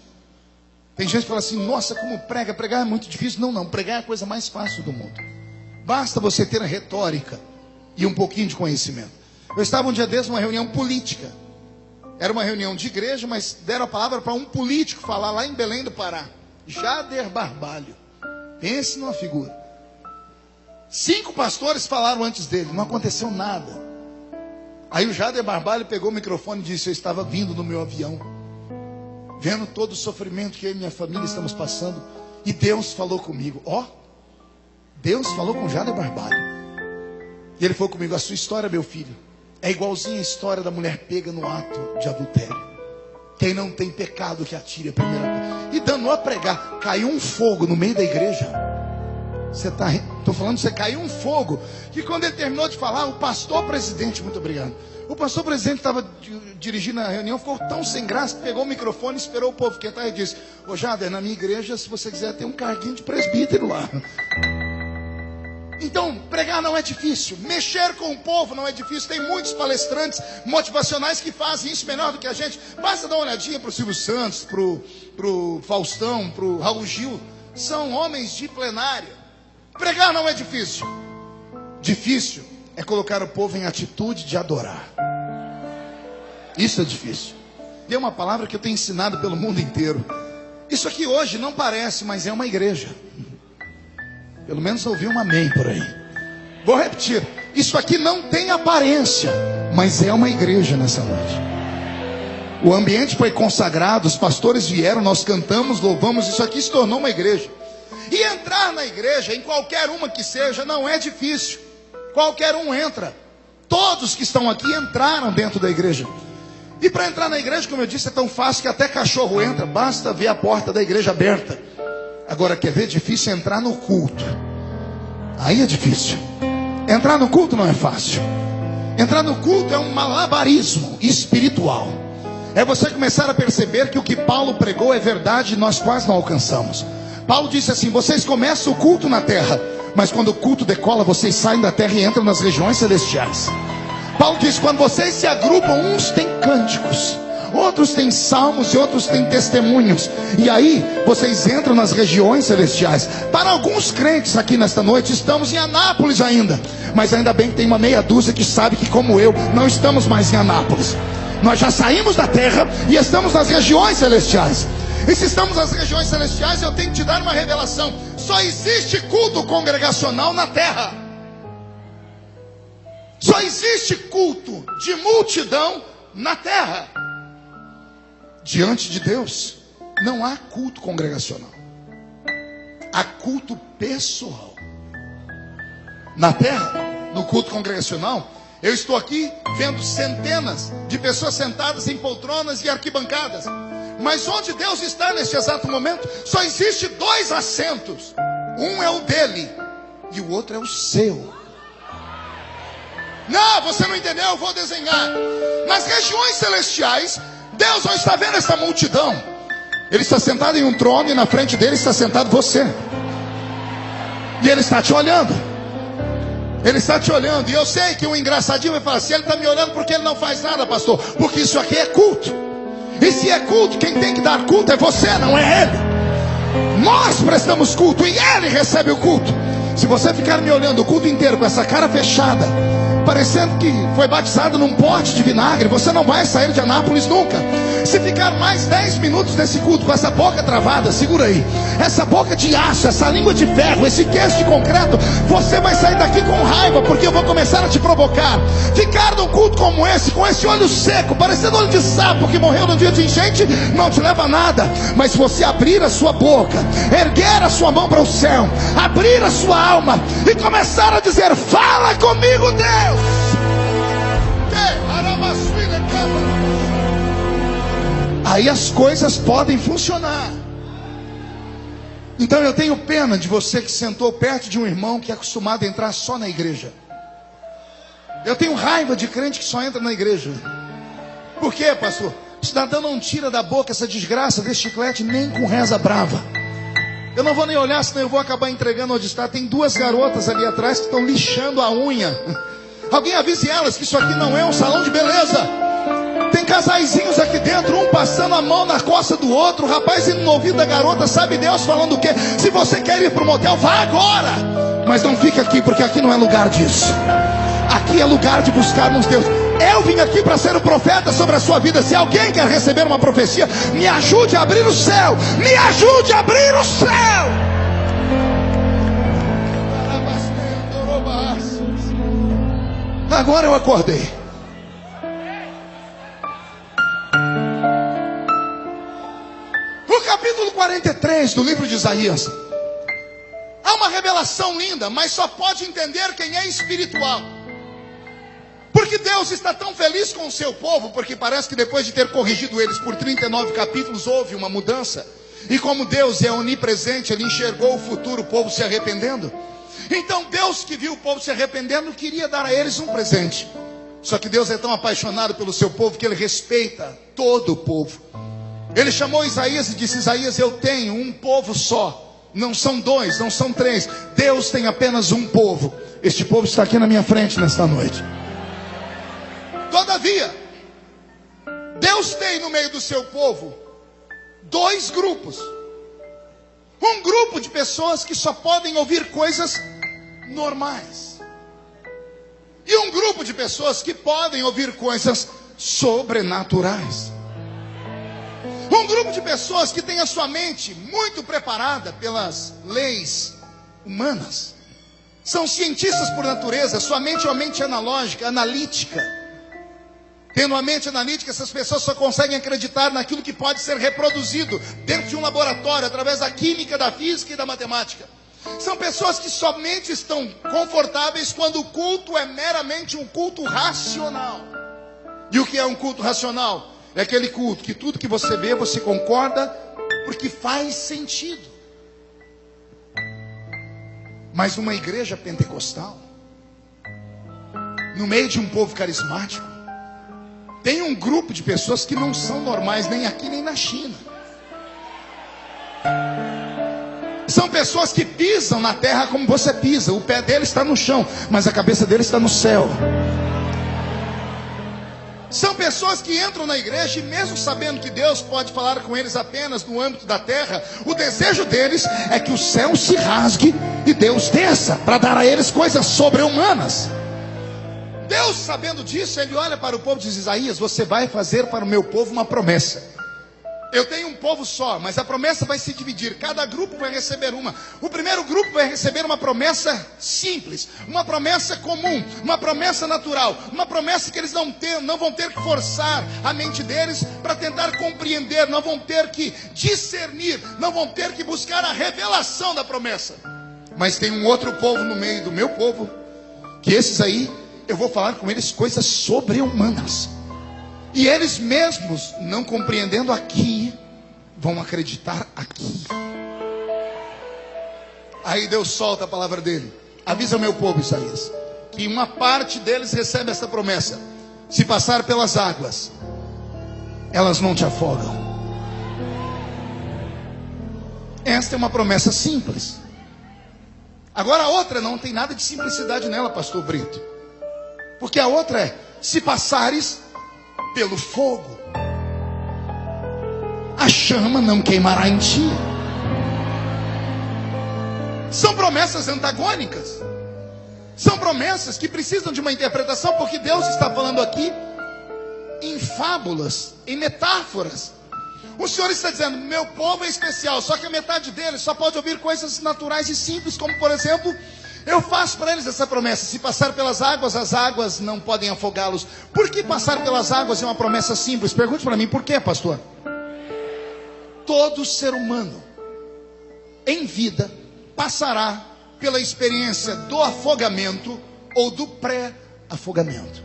Tem gente que fala assim: nossa, como prega? Pregar é muito difícil. Não, pregar é a coisa mais fácil do mundo. Basta você ter a retórica e um pouquinho de conhecimento. Eu estava um dia desses numa reunião política. Era uma reunião de igreja, mas deram a palavra para um político falar lá em Belém do Pará. Jader Barbalho. Pense numa figura. 5 pastores falaram antes dele, não aconteceu nada. Aí o Jader Barbalho pegou o microfone e disse: eu estava vindo no meu avião, vendo todo o sofrimento que eu e minha família estamos passando, e Deus falou comigo. Deus falou com o Jader Barbalho. E ele falou comigo: a sua história, meu filho, é igualzinha a história da mulher pega no ato de adultério. Quem não tem pecado que atire a primeira pedra. E danou a pregar. Caiu um fogo no meio da igreja. Estou falando, você caiu um fogo. Que quando ele terminou de falar, o pastor presidente, muito obrigado, o pastor presidente estava dirigindo a reunião, ficou tão sem graça que pegou o microfone, esperou o povo quietar e disse: Jader, na minha igreja, se você quiser, tem um carguinho de presbítero lá. Então, pregar não é difícil, mexer com o povo não é difícil. Tem muitos palestrantes motivacionais que fazem isso melhor do que a gente. Basta dar uma olhadinha para o Silvio Santos, para o Faustão, para o Raul Gil. São homens de plenária. Pregar não é difícil. Difícil é colocar o povo em atitude de adorar. Isso é difícil. Tem uma palavra que eu tenho ensinado pelo mundo inteiro. Isso aqui hoje não parece, mas é uma igreja. Pelo menos ouvi um amém por aí. Vou repetir. Isso aqui não tem aparência, mas é uma igreja nessa noite. O ambiente foi consagrado, os pastores vieram, nós cantamos, louvamos. Isso aqui se tornou uma igreja. E entrar na igreja, em qualquer uma que seja, não é difícil. Qualquer um entra. Todos que estão aqui entraram dentro da igreja. E para entrar na igreja, como eu disse, é tão fácil que até cachorro entra. Basta ver a porta da igreja aberta. Agora, quer ver? Difícil é entrar no culto. Aí é difícil. Entrar no culto não é fácil. Entrar no culto é um malabarismo espiritual. É você começar a perceber que o que Paulo pregou é verdade e nós quase não alcançamos. Paulo disse assim: vocês começam o culto na terra, mas quando o culto decola, vocês saem da terra e entram nas regiões celestiais. Paulo diz: quando vocês se agrupam, uns têm cânticos, outros têm salmos e outros têm testemunhos. E aí vocês entram nas regiões celestiais. Para alguns crentes aqui nesta noite, estamos em Anápolis ainda. Mas ainda bem que tem uma meia dúzia que sabe que, como eu, não estamos mais em Anápolis. Nós já saímos da terra e estamos nas regiões celestiais. E se estamos nas regiões celestiais, eu tenho que te dar uma revelação: só existe culto congregacional na terra. Só existe culto de multidão na terra. Diante de Deus não há culto congregacional. Há culto pessoal. Na terra, no culto congregacional, eu estou aqui vendo centenas de pessoas sentadas em poltronas e arquibancadas. Mas onde Deus está neste exato momento, só existe 2 assentos. Um é o dele e o outro é o seu. Não, você não entendeu, eu vou desenhar. Nas regiões celestiais, Deus não está vendo essa multidão. Ele está sentado em um trono e na frente dele está sentado você. E ele está te olhando. Ele está te olhando. E eu sei que o engraçadinho vai falar assim: ele está me olhando porque ele não faz nada, pastor. Porque isso aqui é culto. E se é culto, quem tem que dar culto é você, não é ele. Nós prestamos culto e ele recebe o culto. Se você ficar me olhando o culto inteiro com essa cara fechada, parecendo que foi batizado num pote de vinagre, você não vai sair de Anápolis nunca. Se ficar mais 10 minutos nesse culto com essa boca travada, segura aí, essa boca de aço, essa língua de ferro, esse queixo de concreto, você vai sair daqui com raiva, porque eu vou começar a te provocar. Ficar num culto como esse, com esse olho seco, parecendo olho de sapo que morreu no dia de enchente, não te leva a nada. Mas se você abrir a sua boca, erguer a sua mão para o céu, abrir a sua alma e começar a dizer: fala comigo, Deus. Aí as coisas podem funcionar. Então eu tenho pena de você que sentou perto de um irmão que é acostumado a entrar só na igreja. Eu tenho raiva de crente que só entra na igreja. Por quê, pastor? O cidadão não tira da boca essa desgraça desse chiclete nem com reza brava. Eu não vou nem olhar, senão eu vou acabar entregando onde está. Tem 2 garotas ali atrás que estão lixando a unha. Alguém avise elas que isso aqui não é um salão de beleza. Tem casaizinhos aqui dentro, um passando a mão na costa do outro, o rapaz indo no ouvido da garota, sabe Deus falando o quê? Se você quer ir para o motel, vá agora. Mas não fique aqui, porque aqui não é lugar disso. Aqui é lugar de buscarmos Deus. Eu vim aqui para ser o profeta sobre a sua vida. Se alguém quer receber uma profecia, me ajude a abrir o céu. Me ajude a abrir o céu. Agora eu acordei. No capítulo 43 do livro de Isaías, há uma revelação linda, mas só pode entender quem é espiritual. Porque Deus está tão feliz com o seu povo, porque parece que depois de ter corrigido eles por 39 capítulos, houve uma mudança. E como Deus é onipresente, Ele enxergou o futuro, o povo se arrependendo. Então Deus, que viu o povo se arrependendo, queria dar a eles um presente. Só que Deus é tão apaixonado pelo seu povo que Ele respeita todo o povo. Ele chamou Isaías e disse: Isaías, eu tenho um povo só, não são dois, não são três. Deus tem apenas um povo. Este povo está aqui na minha frente nesta noite. Todavia, Deus tem no meio do seu povo dois grupos. Um grupo de pessoas que só podem ouvir coisas normais. E um grupo de pessoas que podem ouvir coisas sobrenaturais. Um grupo de pessoas que tem a sua mente muito preparada pelas leis humanas. São cientistas por natureza, sua mente é uma mente analógica, analítica. Tendo uma mente analítica, essas pessoas só conseguem acreditar naquilo que pode ser reproduzido dentro de um laboratório, através da química, da física e da matemática. São pessoas que somente estão confortáveis quando o culto é meramente um culto racional. E o que é um culto racional? É aquele culto que tudo que você vê, você concorda, porque faz sentido. Mas uma igreja pentecostal, no meio de um povo carismático, tem um grupo de pessoas que não são normais, nem aqui nem na China. São pessoas que pisam na terra como você pisa. O pé dele está no chão, mas a cabeça dele está no céu. São pessoas que entram na igreja e mesmo sabendo que Deus pode falar com eles apenas no âmbito da terra, o desejo deles é que o céu se rasgue e Deus desça para dar a eles coisas sobre-humanas. Deus, sabendo disso, Ele olha para o povo e diz: Isaías, você vai fazer para o meu povo uma promessa. Eu tenho um povo só, mas a promessa vai se dividir. Cada grupo vai receber uma. O primeiro grupo vai receber uma promessa simples, uma promessa comum, uma promessa natural, uma promessa que eles não vão ter que forçar a mente deles para tentar compreender, não vão ter que discernir, não vão ter que buscar a revelação da promessa. Mas tem um outro povo no meio do meu povo, que esses aí, eu vou falar com eles coisas sobre-humanas. E eles mesmos, não compreendendo aqui, vão acreditar aqui. Aí Deus solta a palavra dele: avisa o meu povo, Isaías, que uma parte deles recebe essa promessa: se passar pelas águas, elas não te afogam. Esta é uma promessa simples. Agora a outra não tem nada de simplicidade nela, pastor Brito. Porque a outra é: se passares pelo fogo, a chama não queimará em ti. São promessas antagônicas. São promessas que precisam de uma interpretação, porque Deus está falando aqui em fábulas, em metáforas. O Senhor está dizendo: meu povo é especial, só que a metade deles só pode ouvir coisas naturais e simples, como por exemplo, eu faço para eles essa promessa: se passar pelas águas, as águas não podem afogá-los. Por que passar pelas águas é uma promessa simples? Pergunte para mim, por quê, pastor? Todo ser humano em vida passará pela experiência do afogamento ou do pré-afogamento.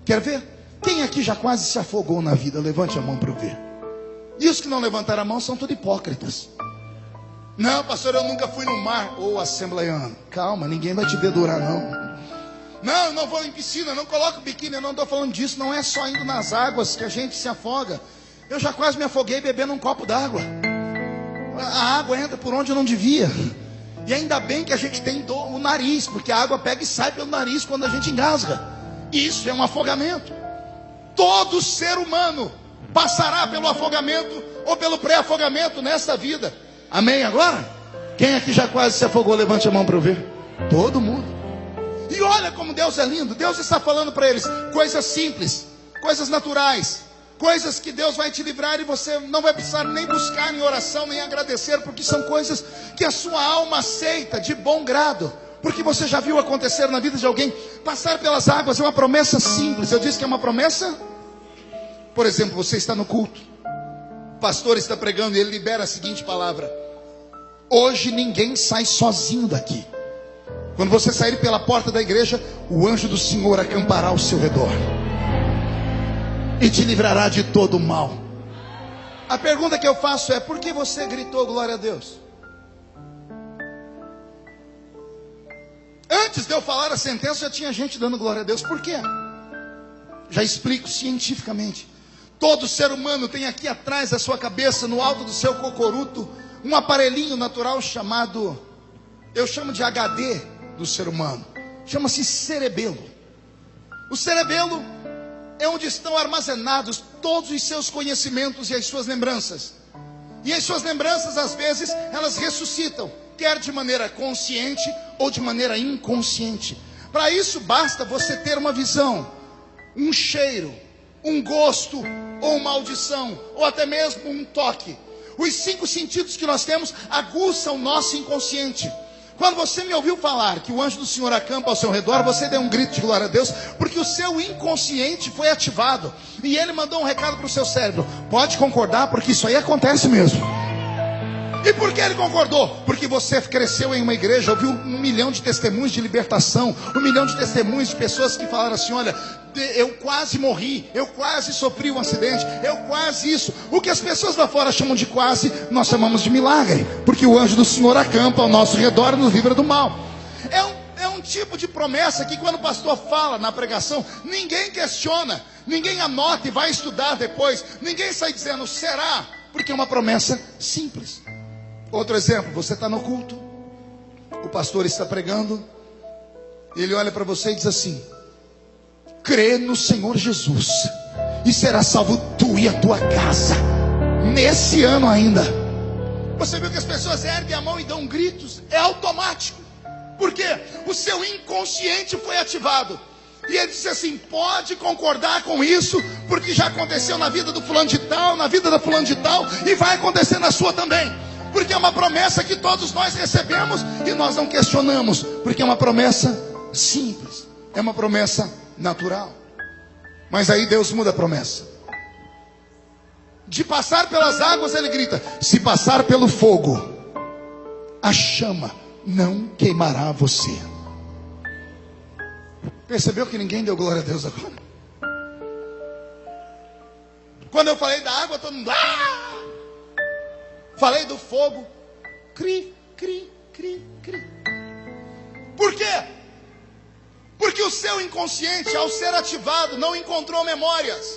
Quer ver? Quem aqui já quase se afogou na vida? Levante a mão para eu ver. E os que não levantaram a mão são tudo hipócritas. Não, pastor, eu nunca fui no mar. Ou assembleiano, calma, ninguém vai te dedurar não. Não, eu não vou em piscina, não coloco biquíni. Eu não estou falando disso, não é só indo nas águas que a gente se afoga. Eu já quase me afoguei bebendo um copo d'água. A água entra por onde não devia. E ainda bem que a gente tem o nariz, porque a água pega e sai pelo nariz quando a gente engasga. Isso é um afogamento. Todo ser humano passará pelo afogamento ou pelo pré-afogamento nesta vida. Amém agora? Quem aqui já quase se afogou? Levante a mão para eu ver. Todo mundo. E olha como Deus é lindo. Deus está falando para eles coisas simples, coisas naturais, coisas que Deus vai te livrar e você não vai precisar nem buscar em oração, nem agradecer, porque são coisas que a sua alma aceita de bom grado. Porque você já viu acontecer na vida de alguém. Passar pelas águas é uma promessa simples. Eu disse que é uma promessa. Por exemplo, você está no culto, o pastor está pregando e ele libera a seguinte palavra: hoje ninguém sai sozinho daqui. Quando você sair pela porta da igreja, o anjo do Senhor acampará ao seu redor e te livrará de todo o mal. A pergunta que eu faço é: por que você gritou glória a Deus? Antes de eu falar a sentença, já tinha gente dando glória a Deus. Por quê? Já explico cientificamente. Todo ser humano tem aqui atrás da sua cabeça, no alto do seu cocoruto, um aparelhinho natural chamado, eu chamo de HD do ser humano, chama-se cerebelo. O cerebelo é onde estão armazenados todos os seus conhecimentos e as suas lembranças. E as suas lembranças, às vezes, elas ressuscitam, quer de maneira consciente ou de maneira inconsciente. Para isso basta você ter uma visão, um cheiro, um gosto, ou uma audição, ou até mesmo um toque. Os 5 sentidos que nós temos aguçam o nosso inconsciente. Quando você me ouviu falar que o anjo do Senhor acampa ao seu redor, você deu um grito de glória a Deus, porque o seu inconsciente foi ativado, e ele mandou um recado para o seu cérebro. Pode concordar, porque isso aí acontece mesmo. E por que ele concordou? Porque você cresceu em uma igreja, ouviu 1 milhão de testemunhos de libertação, 1 milhão de testemunhos de pessoas que falaram assim: olha, eu quase morri, eu quase sofri um acidente, eu quase isso. O que as pessoas lá fora chamam de quase, nós chamamos de milagre, porque o anjo do Senhor acampa ao nosso redor e nos livra do mal. É um tipo de promessa que quando o pastor fala na pregação, ninguém questiona, ninguém anota e vai estudar depois, ninguém sai dizendo será, porque é uma promessa simples. Outro exemplo, você está no culto, o pastor está pregando, ele olha para você e diz assim: crê no Senhor Jesus e será salvo tu e a tua casa, nesse ano ainda. Você viu que as pessoas erguem a mão e dão gritos? É automático. Por quê? O seu inconsciente foi ativado. E ele disse assim: pode concordar com isso, porque já aconteceu na vida do fulano de tal, na vida da fulano de tal, e vai acontecer na sua também. Porque é uma promessa que todos nós recebemos e nós não questionamos, porque é uma promessa simples, é uma promessa natural. Mas aí Deus muda a promessa. De passar pelas águas, ele grita: se passar pelo fogo, a chama não queimará você. Percebeu que ninguém deu glória a Deus agora? Quando eu falei da água, todo mundo falei do fogo, cri, cri, cri, cri. Por quê? Porque o seu inconsciente, ao ser ativado, não encontrou memórias.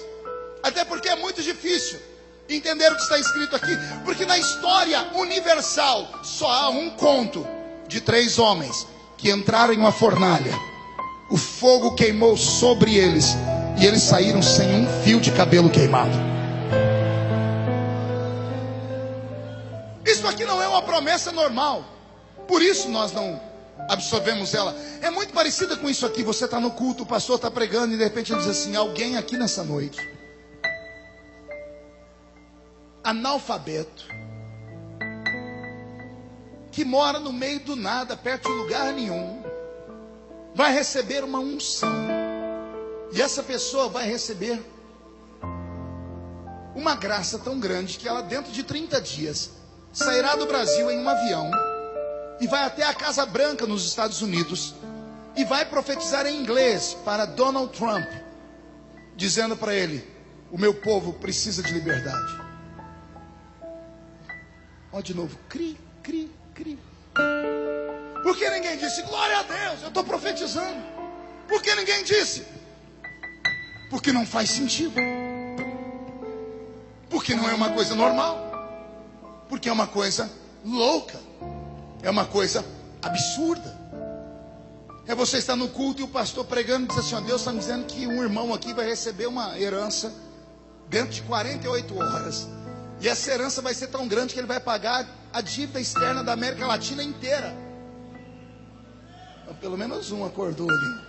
Até porque é muito difícil entender o que está escrito aqui, porque na história universal só há um conto de 3 homens que entraram em uma fornalha, o fogo queimou sobre eles e eles saíram sem um fio de cabelo queimado. Isso aqui não é uma promessa normal, por isso nós não absorvemos ela. É muito parecida com isso aqui. Você está no culto, o pastor está pregando e de repente ele diz assim: alguém aqui nessa noite, analfabeto, que mora no meio do nada, perto de lugar nenhum, vai receber uma unção. E essa pessoa vai receber uma graça tão grande que ela, dentro de 30 dias, sairá do Brasil em um avião e vai até a Casa Branca nos Estados Unidos e vai profetizar em inglês para Donald Trump, dizendo para ele: o meu povo precisa de liberdade. Ó, de novo, cri, cri, cri. Por que ninguém disse glória a Deus? Eu estou profetizando. Por que ninguém disse? Porque não faz sentido. Porque não é uma coisa normal. Porque é uma coisa louca. É uma coisa absurda. É você estar no culto e o pastor pregando e diz assim: ó, Deus está me dizendo que um irmão aqui vai receber uma herança dentro de 48 horas. E essa herança vai ser tão grande que ele vai pagar a dívida externa da América Latina inteira. Então, pelo menos um acordou ali.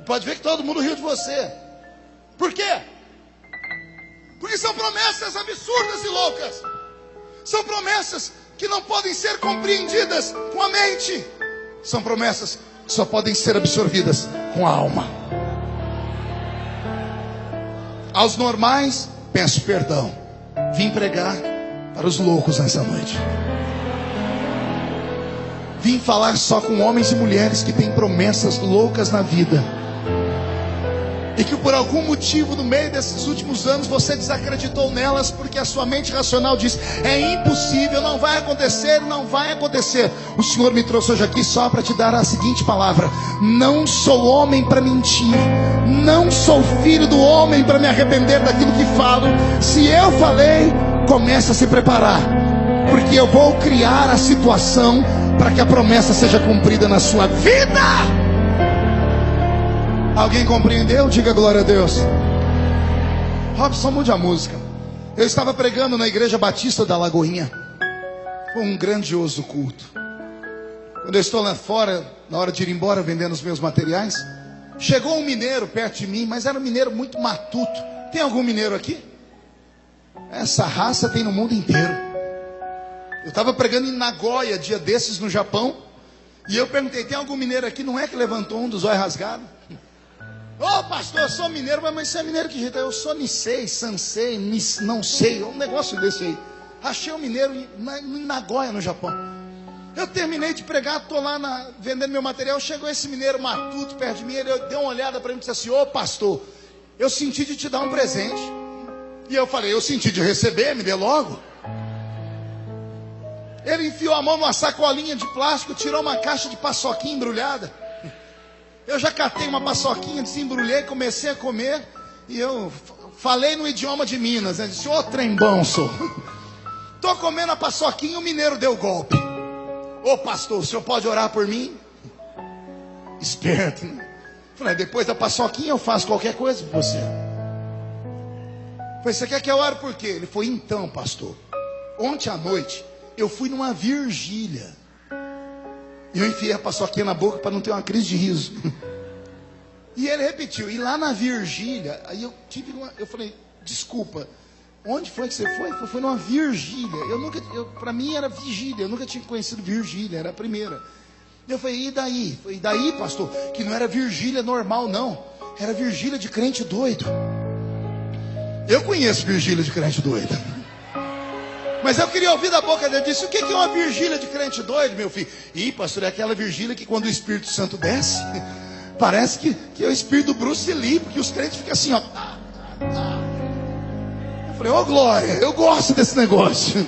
Pode ver que todo mundo riu de você. Por quê? Porque são promessas absurdas e loucas. São promessas que não podem ser compreendidas com a mente. São promessas que só podem ser absorvidas com a alma. Aos normais, peço perdão. Vim pregar para os loucos nessa noite. Vim falar só com homens e mulheres que têm promessas loucas na vida. e que por algum motivo no meio desses últimos anos você desacreditou nelas, porque a sua mente racional diz: é impossível, não vai acontecer, não vai acontecer. O Senhor me trouxe hoje aqui só para te dar a seguinte palavra: não sou homem para mentir, não sou filho do homem para me arrepender daquilo que falo. Se eu falei, comece a se preparar, porque eu vou criar a situação para que a promessa seja cumprida na sua vida. Alguém compreendeu? Diga glória a Deus. Robson, mude a música. Eu estava pregando na Igreja Batista da Lagoinha. Foi um grandioso culto. Quando eu estou lá fora, na hora de ir embora vendendo os meus materiais, chegou um mineiro perto de mim, mas era um mineiro muito matuto. Tem algum mineiro aqui? Essa raça tem no mundo inteiro. Eu estava pregando em Nagoya, dia desses no Japão, e eu perguntei: tem algum mineiro aqui? Não é que levantou um dos olhos rasgados? Ô pastor, eu sou mineiro. Mas você é mineiro que jeito? Eu sou Nisei, Sansei, não sei, um negócio desse aí. Achei um mineiro em Nagoya, no Japão. Eu terminei de pregar, estou lá vendendo meu material. Chegou esse mineiro matuto perto de mim. Ele deu uma olhada para mim e disse assim: ô pastor, eu senti de te dar um presente. E eu falei: eu senti de receber, me dê logo. Ele enfiou a mão numa sacolinha de plástico, tirou uma caixa de paçoquinha embrulhada. Eu já catei uma paçoquinha, desembrulhei, comecei a comer. E eu falei no idioma de Minas, né? Disse: ô trem bom, sou. Estou comendo a paçoquinha e o mineiro deu golpe. Ô pastor, o senhor pode orar por mim? Esperto, né? Falei: depois da paçoquinha eu faço qualquer coisa por você. Falei: você quer que eu ore por quê? Ele falou: então pastor, ontem à noite eu fui numa vigília. E eu enfiei a paçoquinha na boca para não ter uma crise de riso. E ele repetiu: e lá na vigília, aí eu falei: desculpa, onde foi que você foi? Ele falou: foi numa vigília. Para mim era vigília, eu nunca tinha conhecido vigília, era a primeira. Eu falei: e daí? E daí, pastor, que não era vigília normal não, era vigília de crente doido. Eu conheço vigília de crente doido, mas eu queria ouvir da boca dele. Disse: o que é uma vigília de crente doido, meu filho? Ih, pastor, é aquela vigília que quando o Espírito Santo desce, parece que é o espírito do Bruce Lee, porque os crentes ficam assim, ó. Eu falei: ô glória, eu gosto desse negócio.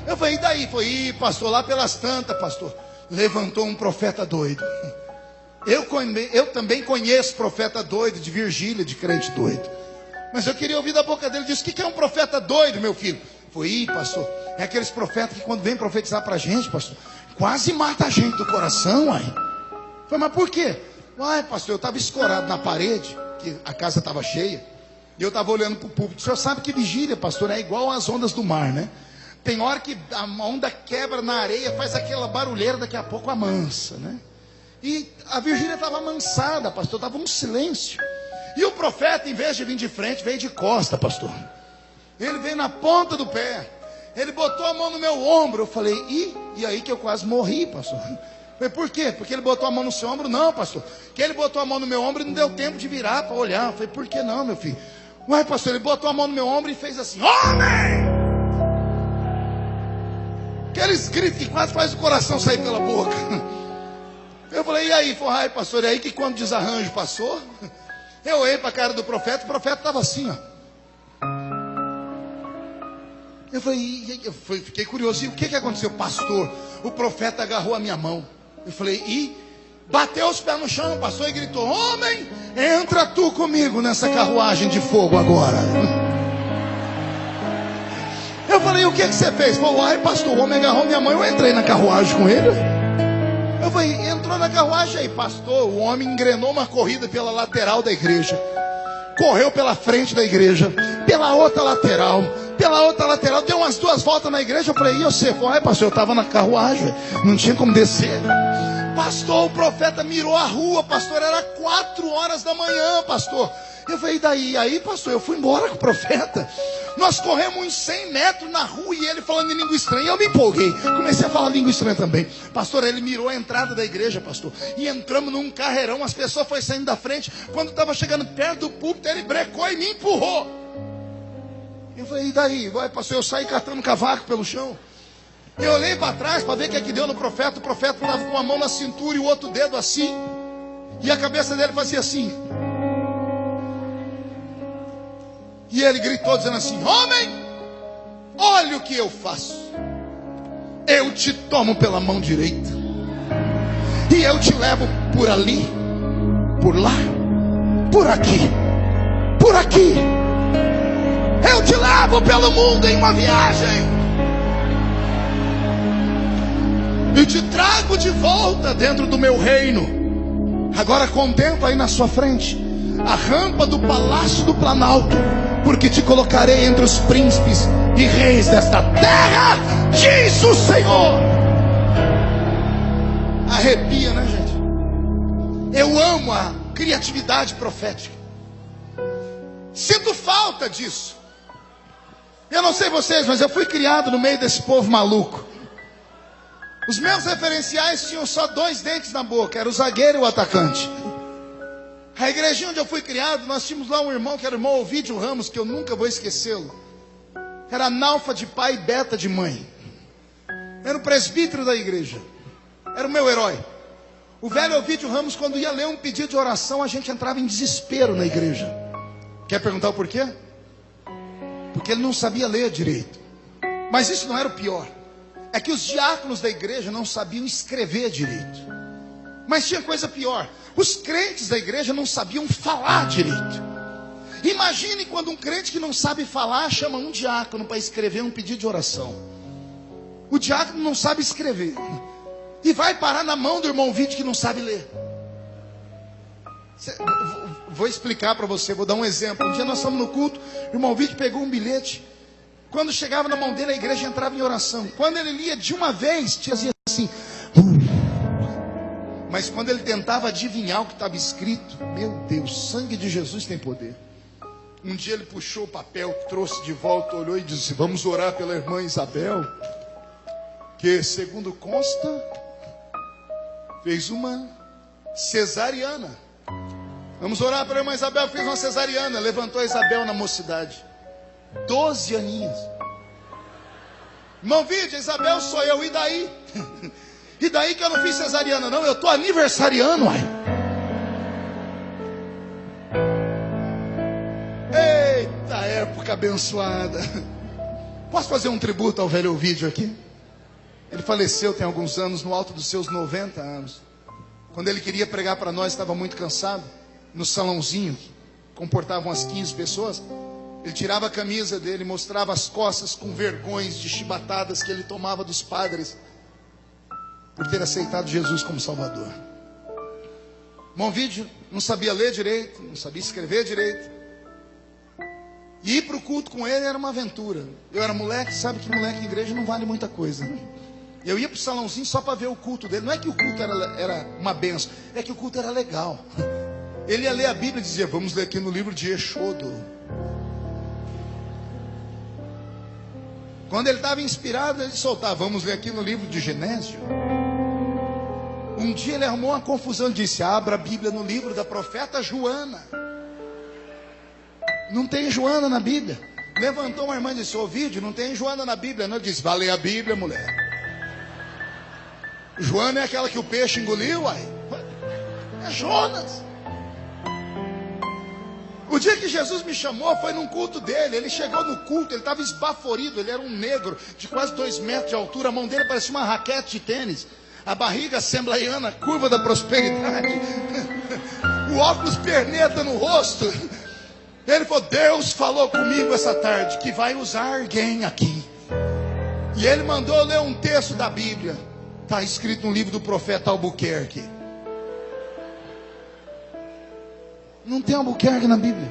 Eu falei: e daí? Foi: ih, pastor, lá pelas tantas, pastor, levantou um profeta doido. Eu também conheço profeta doido de vigília de crente doido, mas eu queria ouvir da boca dele. Disse: o que é um profeta doido, meu filho? Foi: ih, pastor, é aqueles profetas que quando vem profetizar para a gente, pastor, quase mata a gente do coração, aí. Foi: mas por quê? Uai, pastor, eu estava escorado na parede, que a casa estava cheia, e eu estava olhando para o público. O senhor sabe que vigília, pastor, é igual às ondas do mar, né? Tem hora que a onda quebra na areia, faz aquela barulheira, daqui a pouco amansa, né? E a vigília estava amansada, pastor, estava um silêncio. E o profeta, em vez de vir de frente, veio de costa, pastor. Ele veio na ponta do pé. Ele botou a mão no meu ombro. Eu falei: e aí que eu quase morri, pastor. Eu falei: por quê? Porque ele botou a mão no seu ombro? Não, pastor, que ele botou a mão no meu ombro e não deu tempo de virar para olhar. Eu falei: por que não, meu filho? Uai, pastor, ele botou a mão no meu ombro e fez assim: homem! Aqueles gritos que quase faz o coração sair pela boca. Eu falei: e aí? Falei: ai, pastor, é aí que quando o desarranjo passou, eu olhei para a cara do profeta, o profeta estava assim, ó. Eu falei: fiquei curioso. E o que aconteceu? Pastor, o profeta agarrou a minha mão. Eu falei: e bateu os pés no chão, passou e gritou: homem, entra tu comigo nessa carruagem de fogo agora. Eu falei: o que você fez? Falou: ai, pastor, o homem agarrou minha mão, eu entrei na carruagem com ele. Eu falei: entrou na carruagem aí, pastor. O homem engrenou uma corrida pela lateral da igreja, correu pela frente da igreja, pela outra lateral, deu umas 2 voltas na igreja. Eu falei: e você? Falei: pastor, eu estava na carruagem, não tinha como descer. Pastor, o profeta mirou a rua, pastor, era 4 horas da manhã, pastor. Eu falei: e daí? Aí, pastor, eu fui embora com o profeta. Nós corremos uns 100 metros na rua e ele falando em língua estranha. Eu me empolguei, comecei a falar língua estranha também. Pastor, ele mirou a entrada da igreja, pastor, e entramos num carreirão. As pessoas foram saindo da frente. Quando estava chegando perto do púlpito, ele brecou e me empurrou. Eu falei: e daí? Vai, pastor, eu saí catando cavaco pelo chão. Eu olhei para trás para ver o que é que deu no profeta. O profeta estava com a mão na cintura e o outro dedo assim, e a cabeça dele fazia assim. E ele gritou dizendo assim: homem, olha o que eu faço. Eu te tomo pela mão direita e eu te levo por ali, por lá, por aqui, por aqui. Eu te levo pelo mundo em uma viagem e te trago de volta dentro do meu reino. Agora contempla aí na sua frente a rampa do palácio do Planalto, porque te colocarei entre os príncipes e reis desta terra, diz o Senhor. Arrepia, né, gente? Eu amo a criatividade profética. Sinto falta disso. Eu não sei vocês, mas eu fui criado no meio desse povo maluco. Os meus referenciais tinham só 2 dentes na boca, era o zagueiro e o atacante. A igrejinha onde eu fui criado, nós tínhamos lá um irmão que era o irmão Ovidio Ramos, que eu nunca vou esquecê-lo. Era analfa de pai e beta de mãe. Era o presbítero da igreja. Era o meu herói. O velho Ovidio Ramos, quando ia ler um pedido de oração, a gente entrava em desespero na igreja. Quer perguntar o porquê? Porque ele não sabia ler direito. Mas isso não era o pior. É que os diáconos da igreja não sabiam escrever direito. Mas tinha coisa pior. Os crentes da igreja não sabiam falar direito. Imagine quando um crente que não sabe falar chama um diácono para escrever um pedido de oração. O diácono não sabe escrever e vai parar na mão do irmão Vídeo que não sabe ler. Vou explicar para você, vou dar um exemplo. Um dia nós estamos no culto, o irmão Vídeo pegou um bilhete. Quando chegava na mão dele, a igreja entrava em oração. Quando ele lia de uma vez, dizia assim. Mas quando ele tentava adivinhar o que estava escrito, meu Deus, sangue de Jesus tem poder. Um dia ele puxou o papel, trouxe de volta, olhou e disse: vamos orar pela irmã Isabel, que segundo consta, fez uma cesariana. Vamos orar pela irmã Isabel, fez uma cesariana. Levantou a Isabel na mocidade, 12 aninhos. Irmão Vídeo, Isabel sou eu, e daí? E daí que eu não fiz cesariana? Não, eu estou aniversariando, uai. Eita época abençoada. Posso fazer um tributo ao velho Ovidio aqui? Ele faleceu tem alguns anos, no alto dos seus 90 anos. Quando ele queria pregar para nós, estava muito cansado. No salãozinho, que comportava umas 15 pessoas, ele tirava a camisa dele, mostrava as costas com vergões de chibatadas que ele tomava dos padres por ter aceitado Jesus como Salvador. Irmão Vídeo não sabia ler direito, não sabia escrever direito. E ir para o culto com ele era uma aventura. Eu era moleque, sabe que moleque em igreja não vale muita coisa. Eu ia para o salãozinho só para ver o culto dele. Não é que o culto era uma benção, é que o culto era legal. Ele ia ler a Bíblia e dizia: vamos ler aqui no livro de Êxodo. Quando ele estava inspirado, ele soltava: vamos ler aqui no livro de Genésio. Um dia ele arrumou uma confusão e disse: abra a Bíblia no livro da profeta Joana. Não tem Joana na Bíblia. Levantou uma irmã e disse: Ovidio, não tem Joana na Bíblia. Não, ele disse: vai ler a Bíblia, mulher. Joana é aquela que o peixe engoliu, uai. É Jonas. O dia que Jesus me chamou foi num culto dele. Ele chegou no culto, ele estava esbaforido. Ele era um negro de quase 2 metros de altura. A mão dele parecia uma raquete de tênis. A barriga assembleiana, curva da prosperidade. O óculos perneta no rosto. Ele falou: Deus falou comigo essa tarde que vai usar alguém aqui. E ele mandou eu ler um texto da Bíblia. Está escrito no livro do profeta Albuquerque. Não tem Albuquerque na Bíblia.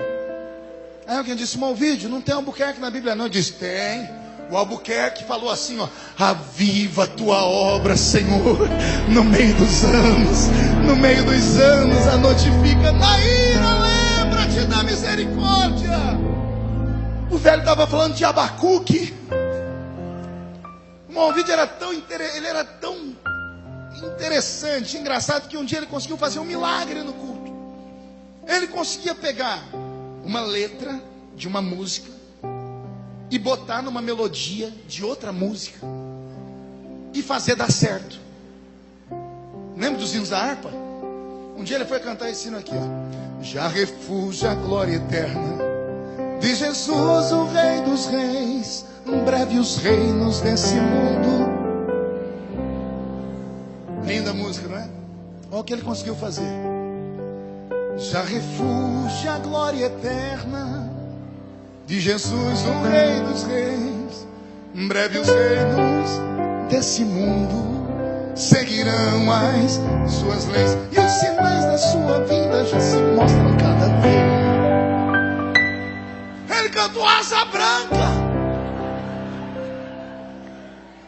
Aí alguém disse: irmão Vídeo, não tem Albuquerque na Bíblia não. Eu disse: tem. O Albuquerque falou assim, ó: aviva a tua obra, Senhor, no meio dos anos. No meio dos anos a notifica. Na ira, lembra-te da misericórdia. O velho estava falando de Abacuque. O irmão Vídeo era tão interessante, engraçado, que um dia ele conseguiu fazer um milagre no culto. Ele conseguia pegar uma letra de uma música e botar numa melodia de outra música e fazer dar certo. Lembra dos hinos da harpa? Um dia ele foi cantar esse hino aqui, ó: já refúgio a glória eterna De Jesus, o Rei dos Reis, em breve os reinos desse mundo. Linda música, não é? Olha o que ele conseguiu fazer. Já refúgio a glória eterna de Jesus, o Rei dos Reis. Em breve os reinos desse mundo seguirão as suas leis, e os sinais da sua vida já se mostram cada vez. Ele cantou Asa Branca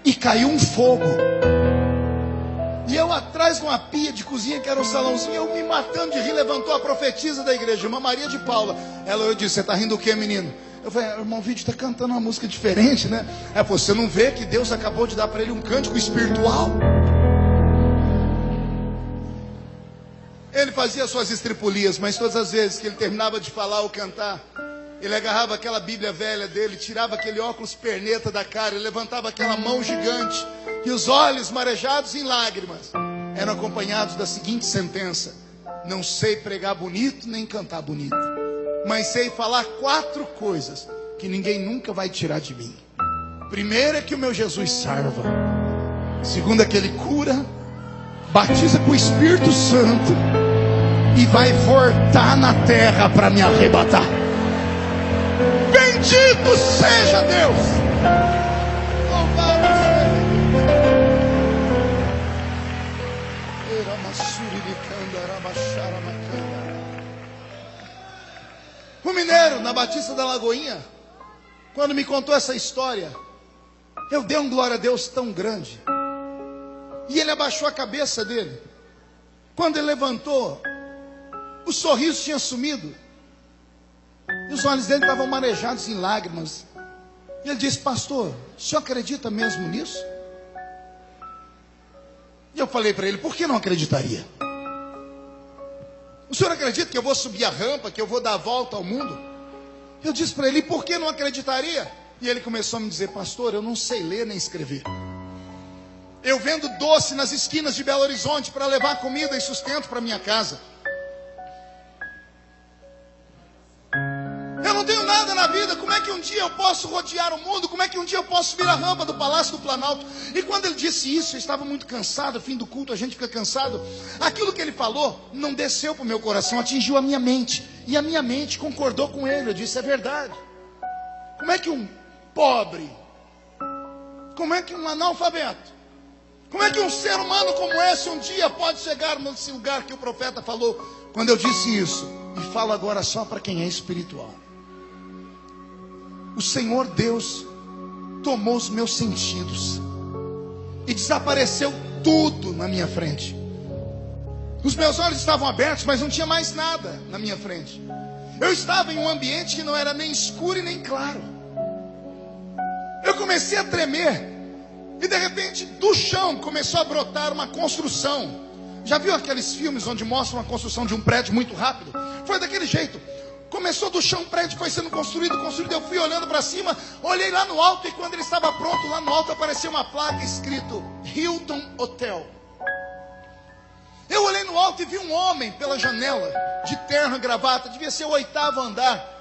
e caiu um fogo. E eu atrás de uma pia de cozinha, que era um salãozinho, eu me matando de rir. Levantou a profetisa da igreja, irmã Maria de Paula. Eu disse: você está rindo o quê, menino? Eu falei: irmão Vídeo está cantando uma música diferente, né? Você não vê que Deus acabou de dar para ele um cântico espiritual? Ele fazia suas estripulias, mas todas as vezes que ele terminava de falar ou cantar, ele agarrava aquela Bíblia velha dele, tirava aquele óculos perneta da cara, ele levantava aquela mão gigante, e os olhos marejados em lágrimas eram acompanhados da seguinte sentença: não sei pregar bonito nem cantar bonito, mas sei falar 4 coisas que ninguém nunca vai tirar de mim. Primeiro é que o meu Jesus salva. Segundo é que ele cura, batiza com o Espírito Santo e vai voltar na terra para me arrebatar. Bendito seja Deus! Louvado seja Deus! O mineiro na Batista da Lagoinha, quando me contou essa história, eu dei um glória a Deus tão grande. E ele abaixou a cabeça dele. Quando ele levantou, o sorriso tinha sumido, e os olhos dele estavam marejados em lágrimas. E ele disse: pastor, o senhor acredita mesmo nisso? E eu falei para ele: por que não acreditaria? O senhor acredita que eu vou subir a rampa, que eu vou dar a volta ao mundo? Eu disse para ele: e por que não acreditaria? E ele começou a me dizer: pastor, eu não sei ler nem escrever. Eu vendo doce nas esquinas de Belo Horizonte para levar comida e sustento para minha casa. Eu não tenho nada na vida. Como é que um dia eu posso rodear o mundo? Como é que um dia eu posso subir a rampa do Palácio do Planalto? E quando ele disse isso, eu estava muito cansado. Fim do culto, a gente fica cansado. Aquilo que ele falou não desceu para o meu coração, atingiu a minha mente. E a minha mente concordou com ele. Eu disse: é verdade. Como é que um pobre, como é que um analfabeto, como é que um ser humano como esse um dia pode chegar nesse lugar que o profeta falou? Quando eu disse isso, e falo agora só para quem é espiritual, o Senhor Deus tomou os meus sentidos e desapareceu tudo na minha frente. Os meus olhos estavam abertos, mas não tinha mais nada na minha frente. Eu estava em um ambiente que não era nem escuro e nem claro. Eu comecei a tremer, e de repente do chão começou a brotar uma construção. Já viu aqueles filmes onde mostram a construção de um prédio muito rápido? Foi daquele jeito. Começou do chão, o prédio foi sendo construído. Eu fui olhando para cima, olhei lá no alto, e quando ele estava pronto, lá no alto apareceu uma placa escrito Hilton Hotel. Eu olhei no alto e vi um homem pela janela, de terno e gravata, devia ser o 8º andar.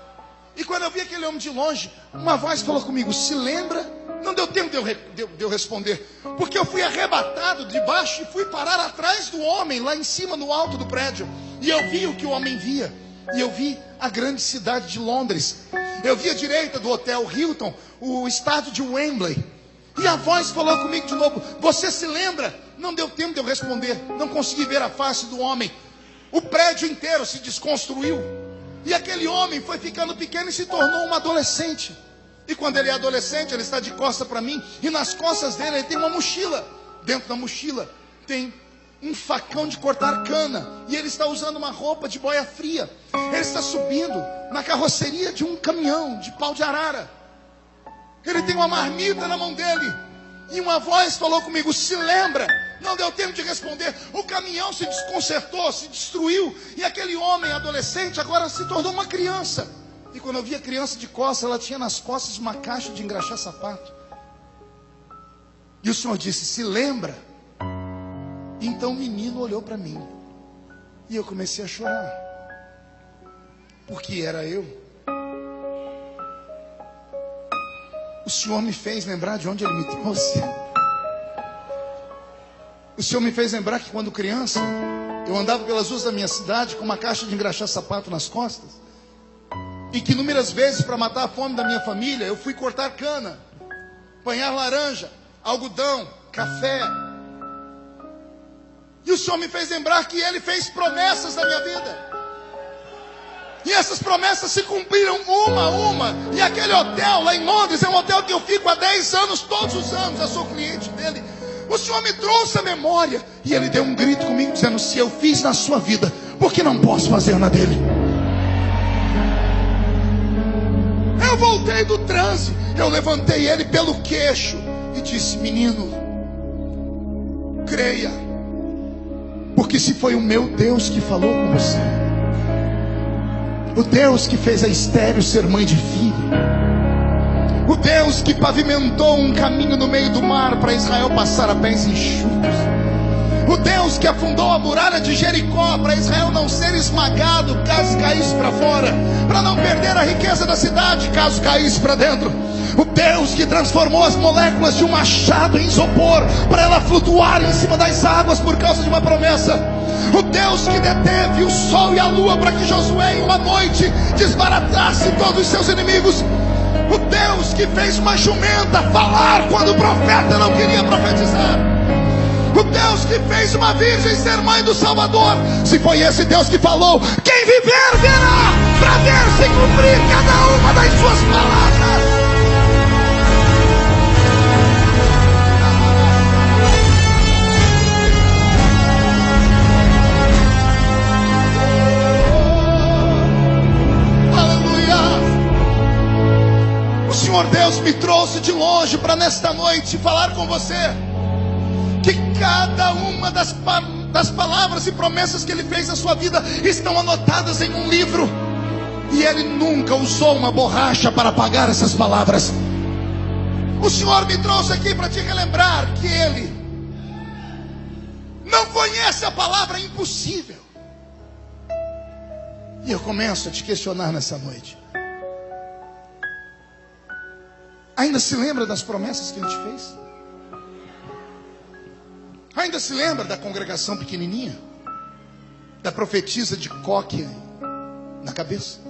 E quando eu vi aquele homem de longe, uma voz falou comigo: se lembra? Não deu tempo de eu responder, porque eu fui arrebatado de baixo e fui parar atrás do homem, lá em cima no alto do prédio. E eu vi o que o homem via. E eu vi a grande cidade de Londres. Eu vi à direita do hotel Hilton o estádio de Wembley. E a voz falou comigo de novo: você se lembra? Não deu tempo de eu responder. Não consegui ver a face do homem. O prédio inteiro se desconstruiu. E aquele homem foi ficando pequeno e se tornou um adolescente. E quando ele é adolescente, ele está de costas para mim, e nas costas dele ele tem uma mochila. Dentro da mochila tem um facão de cortar cana, e ele está usando uma roupa de boia fria. Ele está subindo na carroceria de um caminhão de pau de arara. Ele tem uma marmita na mão dele, e uma voz falou comigo: se lembra? Não deu tempo de responder. O caminhão se desconcertou, se destruiu, e aquele homem adolescente agora se tornou uma criança. E quando eu vi a criança de costas, ela tinha nas costas uma caixa de engraxar sapato. E o Senhor disse: se lembra? Então o menino olhou para mim, e eu comecei a chorar, porque era eu. O Senhor me fez lembrar de onde Ele me trouxe. O Senhor me fez lembrar que quando criança, eu andava pelas ruas da minha cidade com uma caixa de engraxar sapato nas costas. E que inúmeras vezes, para matar a fome da minha família, eu fui cortar cana, apanhar laranja, algodão, café. E o Senhor me fez lembrar que Ele fez promessas na minha vida. E essas promessas se cumpriram uma a uma. E aquele hotel lá em Londres é um hotel que eu fico há 10 anos, todos os anos. Eu sou cliente dele. O Senhor me trouxe a memória. E Ele deu um grito comigo dizendo: se eu fiz na sua vida, por que não posso fazer na dele? Eu voltei do transe. Eu levantei ele pelo queixo e disse: menino, creia, porque se foi o meu Deus que falou com você, o Deus que fez a estéril ser mãe de filho, o Deus que pavimentou um caminho no meio do mar para Israel passar a pés enxutos, o Deus que afundou a muralha de Jericó para Israel não ser esmagado caso caísse para fora, para não perder a riqueza da cidade caso caísse para dentro, o Deus que transformou as moléculas de um machado em isopor para ela flutuar em cima das águas por causa de uma promessa, o Deus que deteve o sol e a lua para que Josué em uma noite desbaratasse todos os seus inimigos, o Deus que fez uma jumenta falar quando o profeta não queria profetizar, o Deus que fez uma virgem ser mãe do Salvador. Se foi esse Deus que falou, quem viver verá, para ver se cumprir cada uma das suas palavras. O Senhor Deus me trouxe de longe para nesta noite falar com você que cada uma das palavras e promessas que Ele fez na sua vida estão anotadas em um livro, e Ele nunca usou uma borracha para apagar essas palavras. O Senhor me trouxe aqui para te relembrar que Ele não conhece a palavra impossível. E eu começo a te questionar nessa noite. Ainda se lembra das promessas que Ele te fez? Ainda se lembra da congregação pequenininha? Da profetisa de coque na cabeça?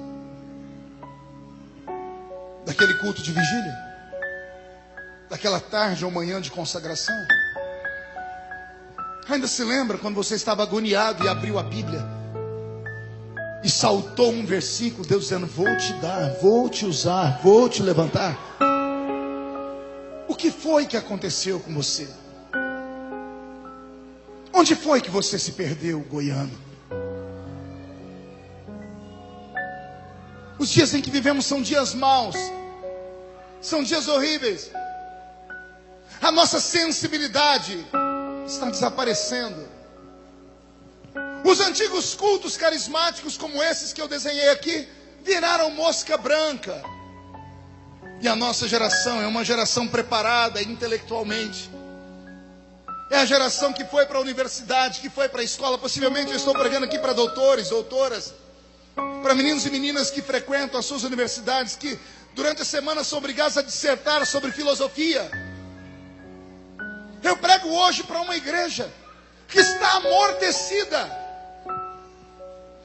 Daquele culto de vigília? Daquela tarde ou manhã de consagração? Ainda se lembra quando você estava agoniado e abriu a Bíblia e saltou um versículo, Deus dizendo: vou te dar, vou te usar, vou te levantar? O que foi que aconteceu com você? Onde foi que você se perdeu, goiano? Os dias em que vivemos são dias maus, são dias horríveis. A nossa sensibilidade está desaparecendo. Os antigos cultos carismáticos como esses que eu desenhei aqui viraram mosca branca. E a nossa geração é uma geração preparada intelectualmente. É a geração que foi para a universidade, que foi para a escola. Possivelmente eu estou pregando aqui para doutores, doutoras, para meninos e meninas que frequentam as suas universidades, que durante a semana são obrigados a dissertar sobre filosofia. Eu prego hoje para uma igreja que está amortecida,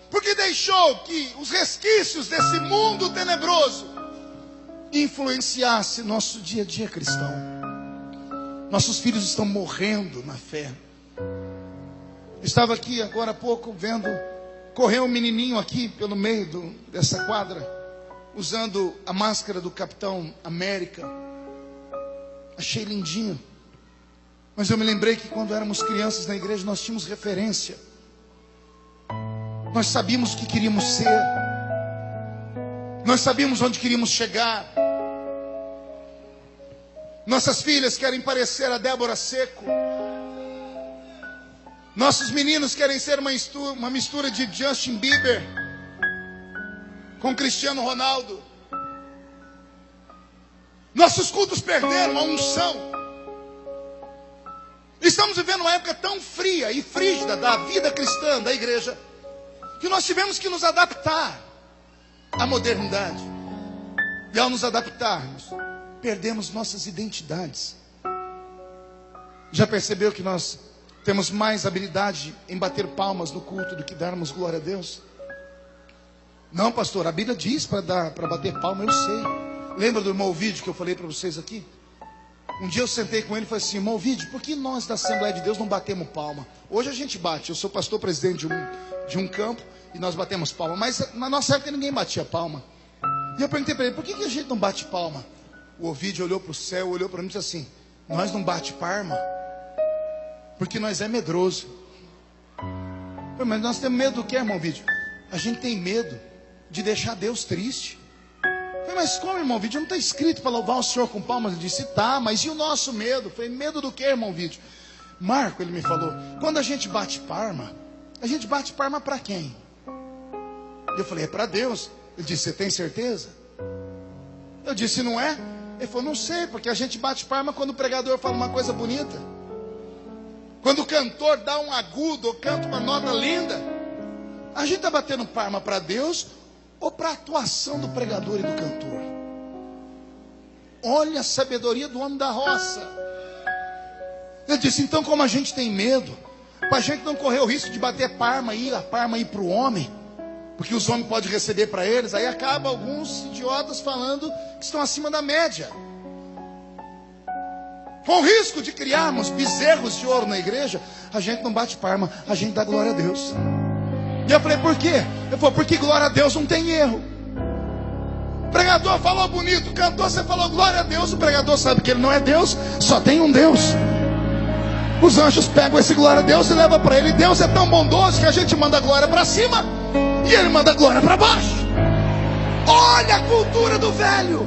porque deixou que os resquícios desse mundo tenebroso influenciasse nosso dia a dia cristão. Nossos filhos estão morrendo na fé. Estava aqui agora há pouco vendo, correu um menininho aqui pelo meio dessa quadra, usando a máscara do Capitão América. Achei lindinho. Mas eu me lembrei que quando éramos crianças na igreja nós tínhamos referência. Nós sabíamos o que queríamos ser. Nós sabíamos onde queríamos chegar. Nossas filhas querem parecer a Débora Seco. Nossos meninos querem ser uma mistura de Justin Bieber com Cristiano Ronaldo. Nossos cultos perderam a unção. Estamos vivendo uma época tão fria e frígida da vida cristã, da igreja, que nós tivemos que nos adaptar à modernidade. E ao nos adaptarmos, perdemos nossas identidades. Já percebeu que nós temos mais habilidade em bater palmas no culto do que darmos glória a Deus? Não, pastor, a Bíblia diz para bater palma, eu sei. Lembra do irmão Ovidio que eu falei para vocês aqui? Um dia eu sentei com ele e falei assim: irmão Ovidio, por que nós da Assembleia de Deus não batemos palma? Hoje a gente bate, eu sou pastor presidente de um campo e nós batemos palma, mas na nossa época ninguém batia palma. E eu perguntei para ele: por que a gente não bate palma? O Ovidio olhou para o céu, olhou para mim e disse assim: nós não bate palma porque nós é medroso. Mas nós temos medo do que, irmão Ovidio? A gente tem medo de deixar Deus triste. Mas como, irmão Ovidio? Não está escrito para louvar o Senhor com palmas? Ele disse: tá, mas e o nosso medo? Eu falei: medo do que, irmão Ovidio? Marco, ele me falou, quando a gente bate palma para quem? Eu falei: é para Deus. Ele disse: você tem certeza? Eu disse: não é? Ele falou: não sei, porque a gente bate palma quando o pregador fala uma coisa bonita, quando o cantor dá um agudo ou canta uma nota linda. A gente está batendo palma para Deus ou para a atuação do pregador e do cantor? Olha a sabedoria do homem da roça. Ele disse: então, como a gente tem medo, para a gente não correr o risco de bater palma e a palma ir para o homem, porque os homens podem receber para eles, aí acaba alguns idiotas falando que estão acima da média, com o risco de criarmos bezerros de ouro na igreja. A gente não bate palma, a gente dá glória a Deus. E eu falei: por quê? Ele falou: porque glória a Deus não tem erro. O pregador falou bonito, o cantor, você falou glória a Deus. O pregador sabe que ele não é Deus, só tem um Deus. Os anjos pegam esse glória a Deus e levam para ele. Deus é tão bondoso que a gente manda glória para cima e ele manda glória para baixo. Olha a cultura do velho.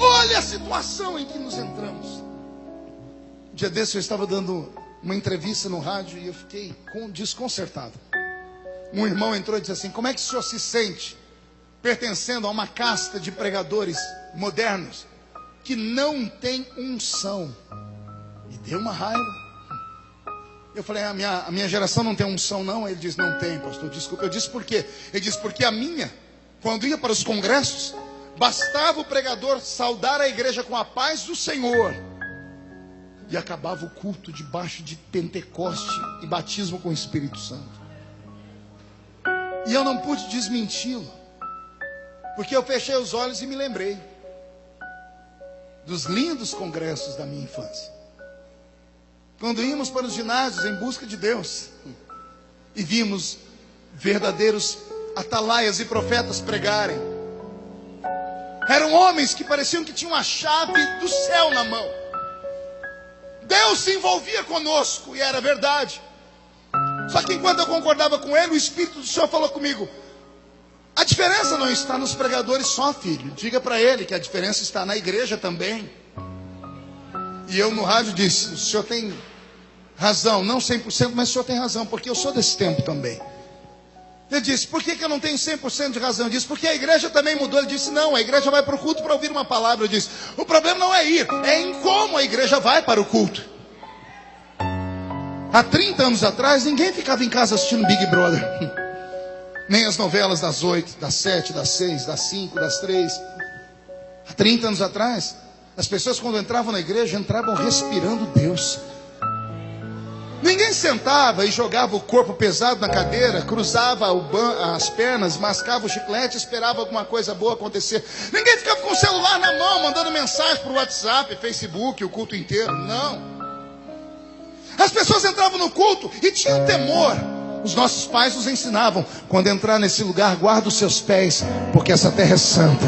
Olha a situação em que nos entramos. Um dia desse eu estava dando uma entrevista no rádio e eu fiquei desconcertado. Um irmão entrou e disse assim: como é que o senhor se sente pertencendo a uma casta de pregadores modernos que não tem unção? E deu uma raiva. Eu falei: a minha geração não tem unção não? Ele disse: não tem, pastor, desculpa. Eu disse: por quê? Ele disse: porque a minha, quando ia para os congressos, bastava o pregador saudar a igreja com a paz do Senhor e acabava o culto debaixo de Pentecoste e batismo com o Espírito Santo. E eu não pude desmenti-lo, porque eu fechei os olhos e me lembrei dos lindos congressos da minha infância, quando íamos para os ginásios em busca de Deus e vimos verdadeiros atalaias e profetas pregarem. Eram homens que pareciam que tinham a chave do céu na mão. Deus se envolvia conosco e era verdade. Só que enquanto eu concordava com ele, o Espírito do Senhor falou comigo: a diferença não está nos pregadores só, filho. Diga para ele que a diferença está na igreja também. E eu no rádio disse: o senhor tem razão, não 100%, mas o senhor tem razão, porque eu sou desse tempo também. Ele disse: por que eu não tenho 100% de razão? Eu disse: porque a igreja também mudou. Ele disse: não, a igreja vai para o culto para ouvir uma palavra. Eu disse: o problema não é ir, é em como a igreja vai para o culto. Há 30 anos atrás, ninguém ficava em casa assistindo Big Brother. Nem as novelas das 8, das 7, das 6, das 5, das 3. Há 30 anos atrás, as pessoas quando entravam na igreja, entravam respirando Deus. Ninguém sentava e jogava o corpo pesado na cadeira, cruzava as pernas, mascava o chiclete, esperava alguma coisa boa acontecer. Ninguém ficava com o celular na mão, mandando mensagem para o WhatsApp, Facebook, o culto inteiro. Não. As pessoas entravam no culto e tinham temor. Os nossos pais nos ensinavam: quando entrar nesse lugar, guarda os seus pés, porque essa terra é santa.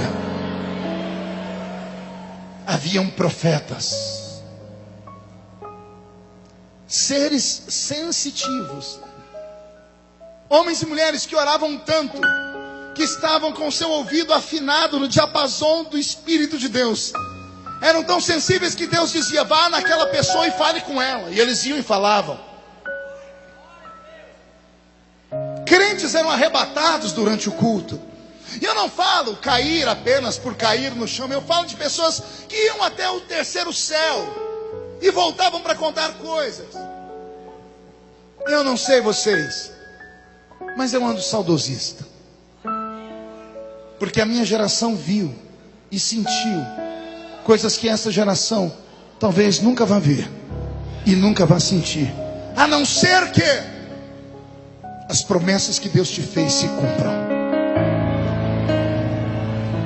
Haviam profetas, seres sensitivos, homens e mulheres que oravam tanto, que estavam com seu ouvido afinado no diapasão do Espírito de Deus. Eram tão sensíveis que Deus dizia: vá naquela pessoa e fale com ela. E eles iam e falavam. Crentes eram arrebatados durante o culto. E eu não falo cair apenas por cair no chão. Eu falo de pessoas que iam até o terceiro céu e voltavam para contar coisas. Eu não sei vocês, mas eu ando saudosista, porque a minha geração viu e sentiu coisas que essa geração talvez nunca vá ver e nunca vá sentir, a não ser que as promessas que Deus te fez se cumpram.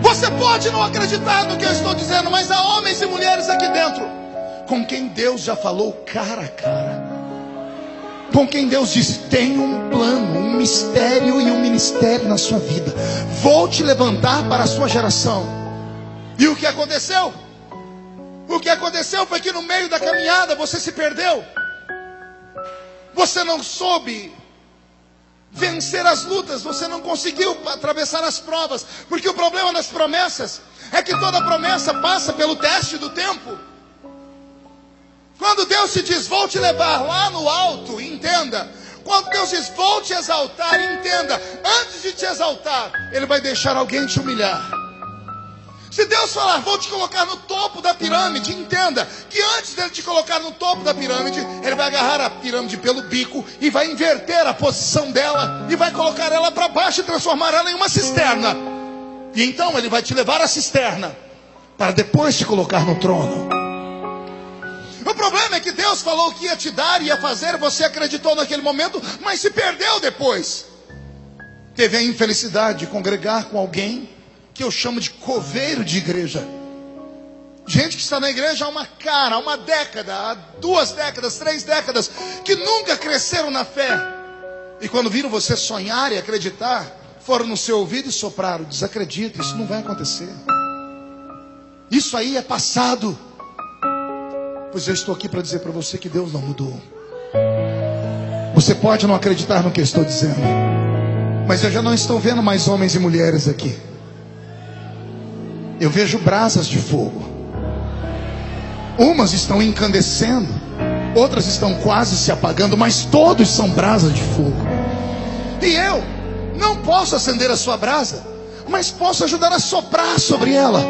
Você pode não acreditar no que eu estou dizendo, mas há homens e mulheres aqui dentro com quem Deus já falou cara a cara, com quem Deus disse: tem um plano, um mistério e um ministério na sua vida. Vou te levantar para a sua geração. E o que aconteceu? O que aconteceu foi que no meio da caminhada você se perdeu. Você não soube vencer as lutas, você não conseguiu atravessar as provas, porque o problema das promessas é que toda promessa passa pelo teste do tempo. Quando Deus te diz: vou te levar lá no alto, entenda. Quando Deus diz: vou te exaltar, entenda. Antes de te exaltar, Ele vai deixar alguém te humilhar. Se Deus falar: vou te colocar no topo da pirâmide, entenda que antes dele te colocar no topo da pirâmide, Ele vai agarrar a pirâmide pelo bico e vai inverter a posição dela e vai colocar ela para baixo e transformar ela em uma cisterna. E então Ele vai te levar à cisterna para depois te colocar no trono. O problema é que Deus falou que ia te dar, ia fazer, você acreditou naquele momento, mas se perdeu depois. Teve a infelicidade de congregar com alguém que eu chamo de coveiro de igreja. Gente que está na igreja há há uma década, há 2 décadas, 3 décadas, que nunca cresceram na fé. E quando viram você sonhar e acreditar, foram no seu ouvido e sopraram: desacredita, isso não vai acontecer. Isso aí é passado. Pois eu estou aqui para dizer para você que Deus não mudou. Você pode não acreditar no que eu estou dizendo, mas eu já não estou vendo mais homens e mulheres aqui. Eu vejo brasas de fogo. Umas estão incandescendo, outras estão quase se apagando, mas todos são brasas de fogo. E eu não posso acender a sua brasa, mas posso ajudar a soprar sobre ela,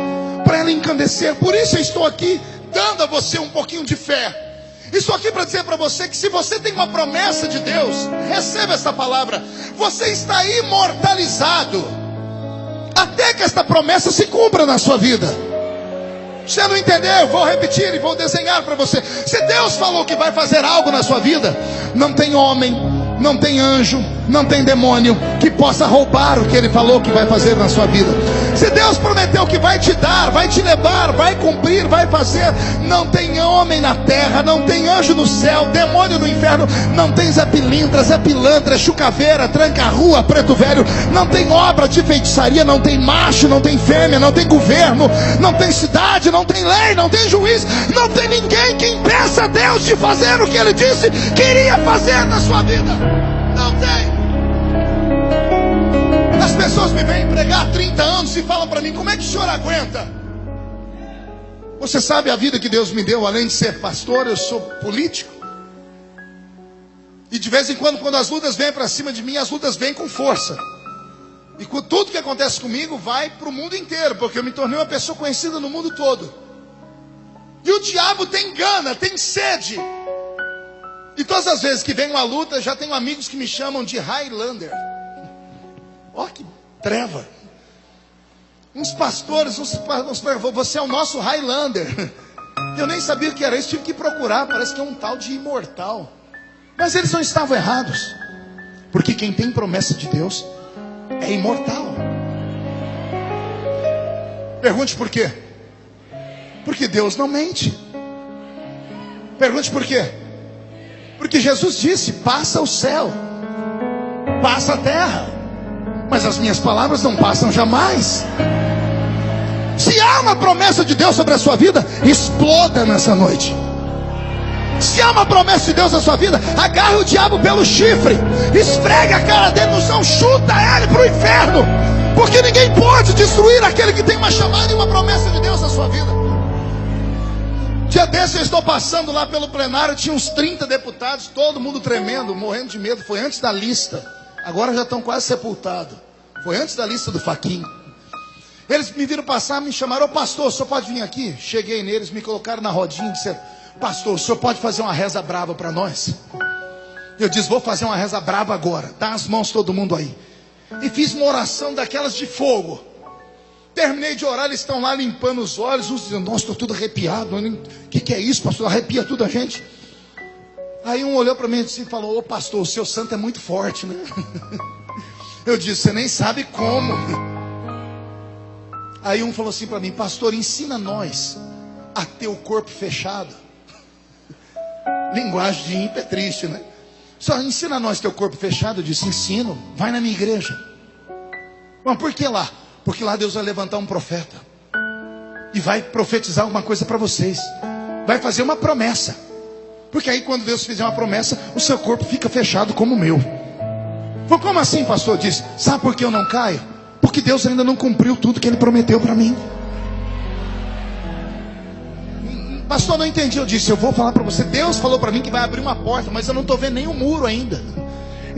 para ela encandecer. Por isso eu estou aqui dando a você um pouquinho de fé. Estou aqui para dizer para você que se você tem uma promessa de Deus, receba essa palavra. Você está imortalizado até que esta promessa se cumpra na sua vida. Você não entendeu? Eu vou repetir e vou desenhar para você. Se Deus falou que vai fazer algo na sua vida, não tem homem, não tem anjo, não tem demônio que possa roubar o que Ele falou que vai fazer na sua vida. Se Deus prometeu que vai te dar, vai te levar, vai cumprir, vai fazer, não tem homem na terra, não tem anjo no céu, demônio no inferno, não tem Zé Pilintra, Zé Pilantra, Chucaveira, Tranca-Rua, Preto Velho, não tem obra de feitiçaria, não tem macho, não tem fêmea, não tem governo, não tem cidade, não tem lei, não tem juiz, não tem ninguém que impeça a Deus de fazer o que Ele disse que iria fazer na sua vida. Não tem. As pessoas me vêm pregar há 30 anos e falam para mim: como é que o senhor aguenta? Você sabe a vida que Deus me deu? Além de ser pastor, eu sou político. E de vez em quando as lutas vêm para cima de mim, as lutas vêm com força. E com tudo que acontece comigo vai para o mundo inteiro, porque eu me tornei uma pessoa conhecida no mundo todo. E o diabo tem gana, tem sede. E todas as vezes que vem uma luta, já tenho amigos que me chamam de Highlander. Ó, que treva. Uns pastores, você é o nosso Highlander. Eu nem sabia o que era isso, tive que procurar. Parece que é um tal de imortal. Mas eles não estavam errados, porque quem tem promessa de Deus é imortal. Pergunte por quê? Porque Deus não mente. Pergunte por quê? Porque Jesus disse: passa o céu, passa a terra, mas as minhas palavras não passam jamais. Se há uma promessa de Deus sobre a sua vida, exploda nessa noite. Se há uma promessa de Deus na sua vida, agarre o diabo pelo chifre, esfregue a cara dele no chão, chuta ele para o inferno, porque ninguém pode destruir aquele que tem uma chamada e uma promessa de Deus na sua vida. Dia desse eu estou passando lá pelo plenário, tinha uns 30 deputados, todo mundo tremendo, morrendo de medo. Foi antes da lista, agora já estão quase sepultados. Foi antes da lista do Faquin. Eles me viram passar, me chamaram: ô pastor, o senhor pode vir aqui? Cheguei neles, me colocaram na rodinha e disseram: pastor, o senhor pode fazer uma reza brava para nós? Eu disse: vou fazer uma reza brava agora. Dá as mãos todo mundo aí. E fiz uma oração daquelas de fogo. Terminei de orar, eles estão lá limpando os olhos, uns dizendo, nossa, estou tudo arrepiado. O que é isso, pastor? Arrepia tudo a gente. Aí um olhou para mim e falou, ô pastor, o seu santo é muito forte, né? Eu disse, você nem sabe como. Aí um falou assim para mim, pastor, ensina nós a ter o corpo fechado. Linguagem de ímpio é triste, né? Só ensina nós a ter o corpo fechado. Eu disse, ensino, vai na minha igreja. Mas por que lá? Porque lá Deus vai levantar um profeta e vai profetizar alguma coisa para vocês, vai fazer uma promessa. Porque aí quando Deus fizer uma promessa, o seu corpo fica fechado como o meu. Falei, como assim, pastor? Disse, sabe por que eu não caio? Porque Deus ainda não cumpriu tudo que Ele prometeu para mim. Pastor, não entendi. Eu disse, eu vou falar para você, Deus falou para mim que vai abrir uma porta, mas eu não estou vendo nenhum muro ainda.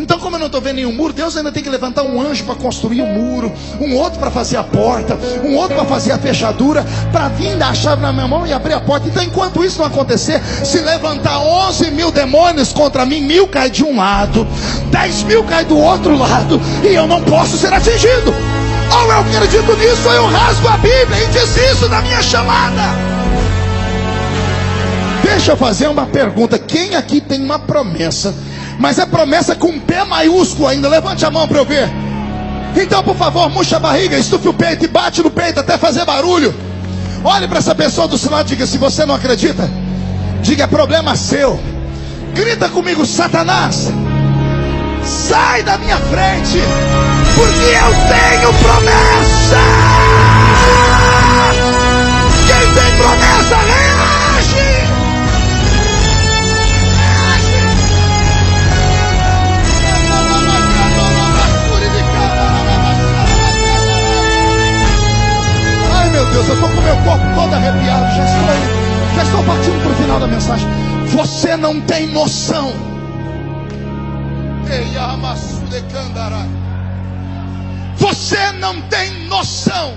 Então, como eu não estou vendo nenhum muro, Deus ainda tem que levantar um anjo para construir um muro, um outro para fazer a porta, um outro para fazer a fechadura, para vir dar a chave na minha mão e abrir a porta. Então, enquanto isso não acontecer, se levantar 11 mil demônios contra mim, 1000 cai de um lado, 10.000 cai do outro lado, e eu não posso ser atingido. Ou eu acredito nisso, ou eu rasgo a Bíblia e desisto da minha chamada. Deixa eu fazer uma pergunta. Quem aqui tem uma promessa, mas é promessa com P maiúsculo ainda? Levante a mão para eu ver. Então, por favor, murcha a barriga, estufe o peito e bate no peito até fazer barulho. Olhe para essa pessoa do seu lado e diga, se você não acredita, diga, é problema seu. Grita comigo, Satanás, sai da minha frente, porque eu tenho promessa. Quem tem promessa, reage. Meu Deus, eu estou com o meu corpo todo arrepiado. Já estou partindo para o final da mensagem. Você não tem noção. Você não tem noção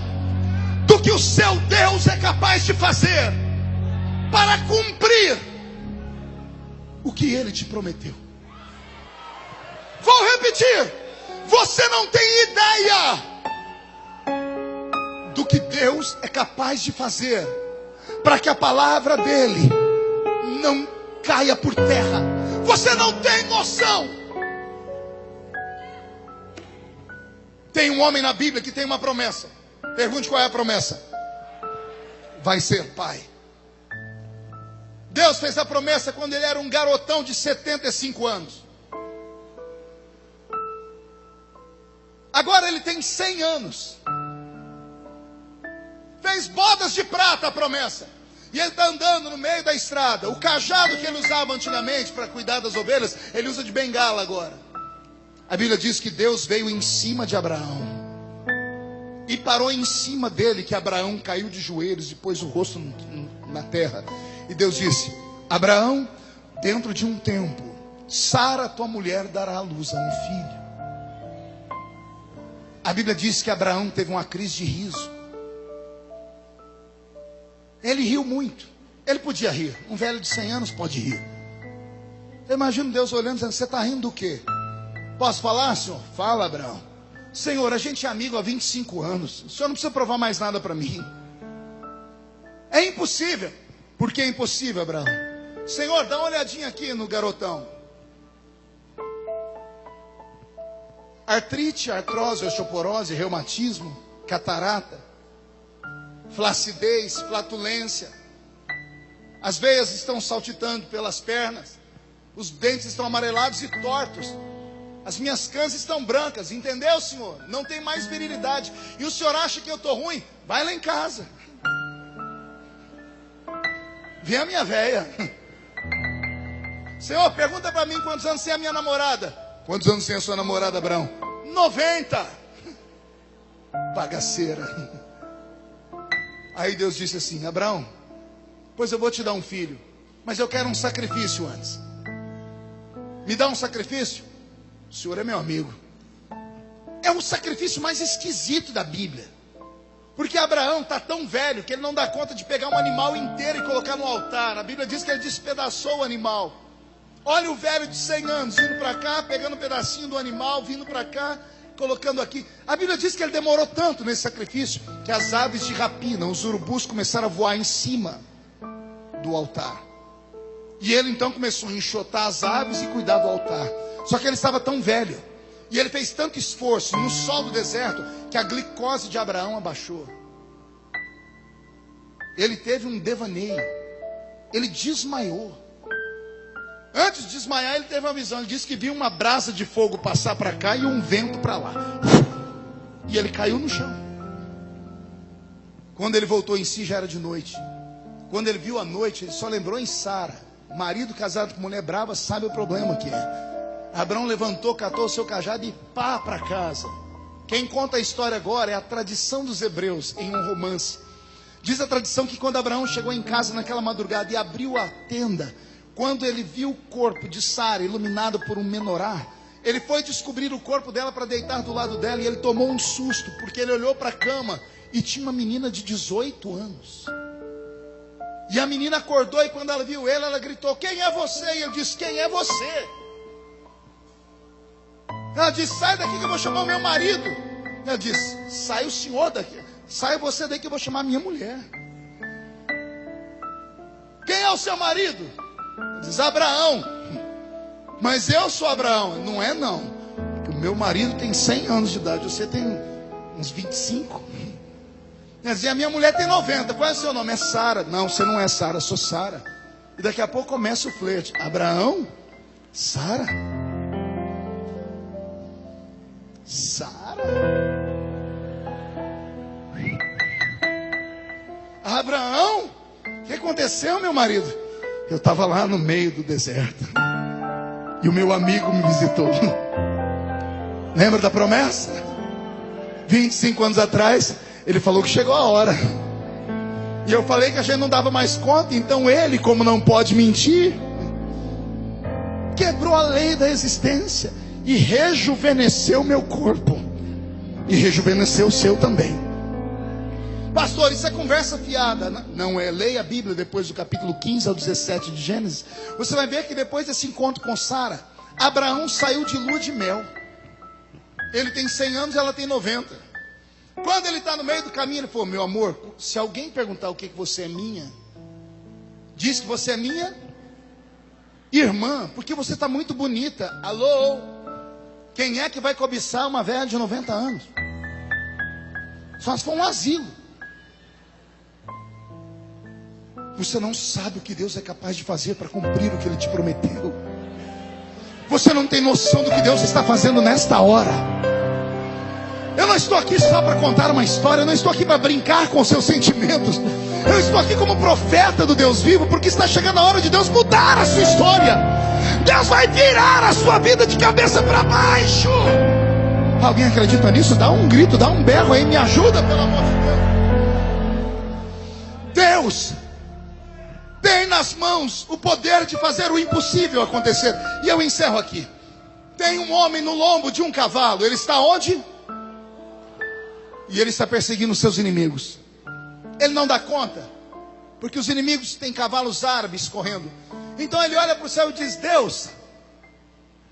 do que o seu Deus é capaz de fazer para cumprir o que Ele te prometeu. Vou repetir. Você não tem ideia do que Deus é capaz de fazer para que a palavra dele não caia por terra. Você não tem noção. Tem um homem na Bíblia que tem uma promessa. Pergunte qual é a promessa. Vai ser pai. Deus fez a promessa quando ele era um garotão de 75 anos. Agora ele tem 100 anos. Fez bodas de prata a promessa. E ele está andando no meio da estrada. O cajado que ele usava antigamente para cuidar das ovelhas, ele usa de bengala agora. A Bíblia diz que Deus veio em cima de Abraão e parou em cima dele, que Abraão caiu de joelhos e pôs o rosto na terra. E Deus disse, Abraão, dentro de um tempo, Sara, tua mulher, dará à luz a um filho. A Bíblia diz que Abraão teve uma crise de riso. Ele riu muito. Ele podia rir. Um velho de 100 anos pode rir. Eu imagino Deus olhando e dizendo, você está rindo do quê? Posso falar, senhor? Fala, Abraão. Senhor, a gente é amigo há 25 anos. O senhor não precisa provar mais nada para mim. É impossível. Por que é impossível, Abraão? Senhor, dá uma olhadinha aqui no garotão. Artrite, artrose, osteoporose, reumatismo, catarata, flacidez, flatulência. As veias estão saltitando pelas pernas. Os dentes estão amarelados e tortos. As minhas cãs estão brancas. Entendeu, senhor? Não tem mais virilidade. E o senhor acha que eu estou ruim? Vai lá em casa. Vem a minha véia. Senhor, pergunta para mim quantos anos tem a minha namorada. Quantos anos tem a sua namorada, Abraão? 90. Bagaceira. Aí Deus disse assim, Abraão, pois eu vou te dar um filho, mas eu quero um sacrifício antes. Me dá um sacrifício? O senhor é meu amigo. É o sacrifício mais esquisito da Bíblia. Porque Abraão está tão velho que ele não dá conta de pegar um animal inteiro e colocar no altar. A Bíblia diz que ele despedaçou o animal. Olha o velho de 100 anos indo para cá, pegando um pedacinho do animal, vindo para cá. colocando aqui. A Bíblia diz que ele demorou tanto nesse sacrifício que as aves de rapina, os urubus, começaram a voar em cima do altar. E ele então começou a enxotar as aves e cuidar do altar. Só que ele estava tão velho, e ele fez tanto esforço no sol do deserto, que a glicose de Abraão abaixou. Ele teve um devaneio, ele desmaiou. Antes de desmaiar, ele teve uma visão. Ele disse que viu uma brasa de fogo passar para cá e um vento para lá. E ele caiu no chão. Quando ele voltou em si, já era de noite. Quando ele viu a noite, ele só lembrou em Sara. Marido casado com mulher brava sabe o problema que é. Abraão levantou, catou o seu cajado e pá para casa. Quem conta a história agora é a tradição dos hebreus em um romance. Diz a tradição que quando Abraão chegou em casa naquela madrugada e abriu a tenda, quando ele viu o corpo de Sara iluminado por um menorá, ele foi descobrir o corpo dela para deitar do lado dela, e ele tomou um susto, porque ele olhou para a cama e tinha uma menina de 18 anos. E a menina acordou, e quando ela viu ele, ela gritou: quem é você? E ele disse: quem é você? Ela disse: sai daqui que eu vou chamar o meu marido. Ela disse: sai o senhor daqui, sai você daqui que eu vou chamar a minha mulher. Quem é o seu marido? Diz: Abraão. Mas eu sou Abraão. Não é não, porque o meu marido tem 100 anos de idade, você tem uns 25. Quer dizer, a minha mulher tem 90. Qual é o seu nome? É Sara. Não, você não é Sara, eu sou Sara. E daqui a pouco começa o flerte. Abraão? Sara? Sara? Abraão? O que aconteceu, meu marido? Eu estava lá no meio do deserto e o meu amigo me visitou. Lembra da promessa? 25 anos atrás, ele falou que chegou a hora. E eu falei que a gente não dava mais conta. Então ele, como não pode mentir, quebrou a lei da existência e rejuvenesceu meu corpo. E rejuvenesceu o seu também. Pastor, isso é conversa fiada. Não é? Leia a Bíblia depois do capítulo 15 ao 17 de Gênesis. Você vai ver que depois desse encontro com Sara, Abraão saiu de lua de mel. Ele tem 100 anos, ela tem 90. Quando ele está no meio do caminho, ele falou: meu amor, se alguém perguntar o que você é minha, diz que você é minha irmã, porque você está muito bonita. Alô? Quem é que vai cobiçar uma velha de 90 anos? Só se for um asilo. Você não sabe o que Deus é capaz de fazer para cumprir o que Ele te prometeu. Você não tem noção do que Deus está fazendo nesta hora. Eu não estou aqui só para contar uma história. Eu não estou aqui para brincar com os seus sentimentos. Eu estou aqui como profeta do Deus vivo, porque está chegando a hora de Deus mudar a sua história. Deus vai virar a sua vida de cabeça para baixo. Alguém acredita nisso? Dá um grito, dá um berro aí, me ajuda, pelo amor de Deus. Deus tem nas mãos o poder de fazer o impossível acontecer. E eu encerro aqui. Tem um homem no lombo de um cavalo. Ele está onde? E ele está perseguindo os seus inimigos. Ele não dá conta, porque os inimigos têm cavalos árabes correndo. Então ele olha para o céu e diz: Deus,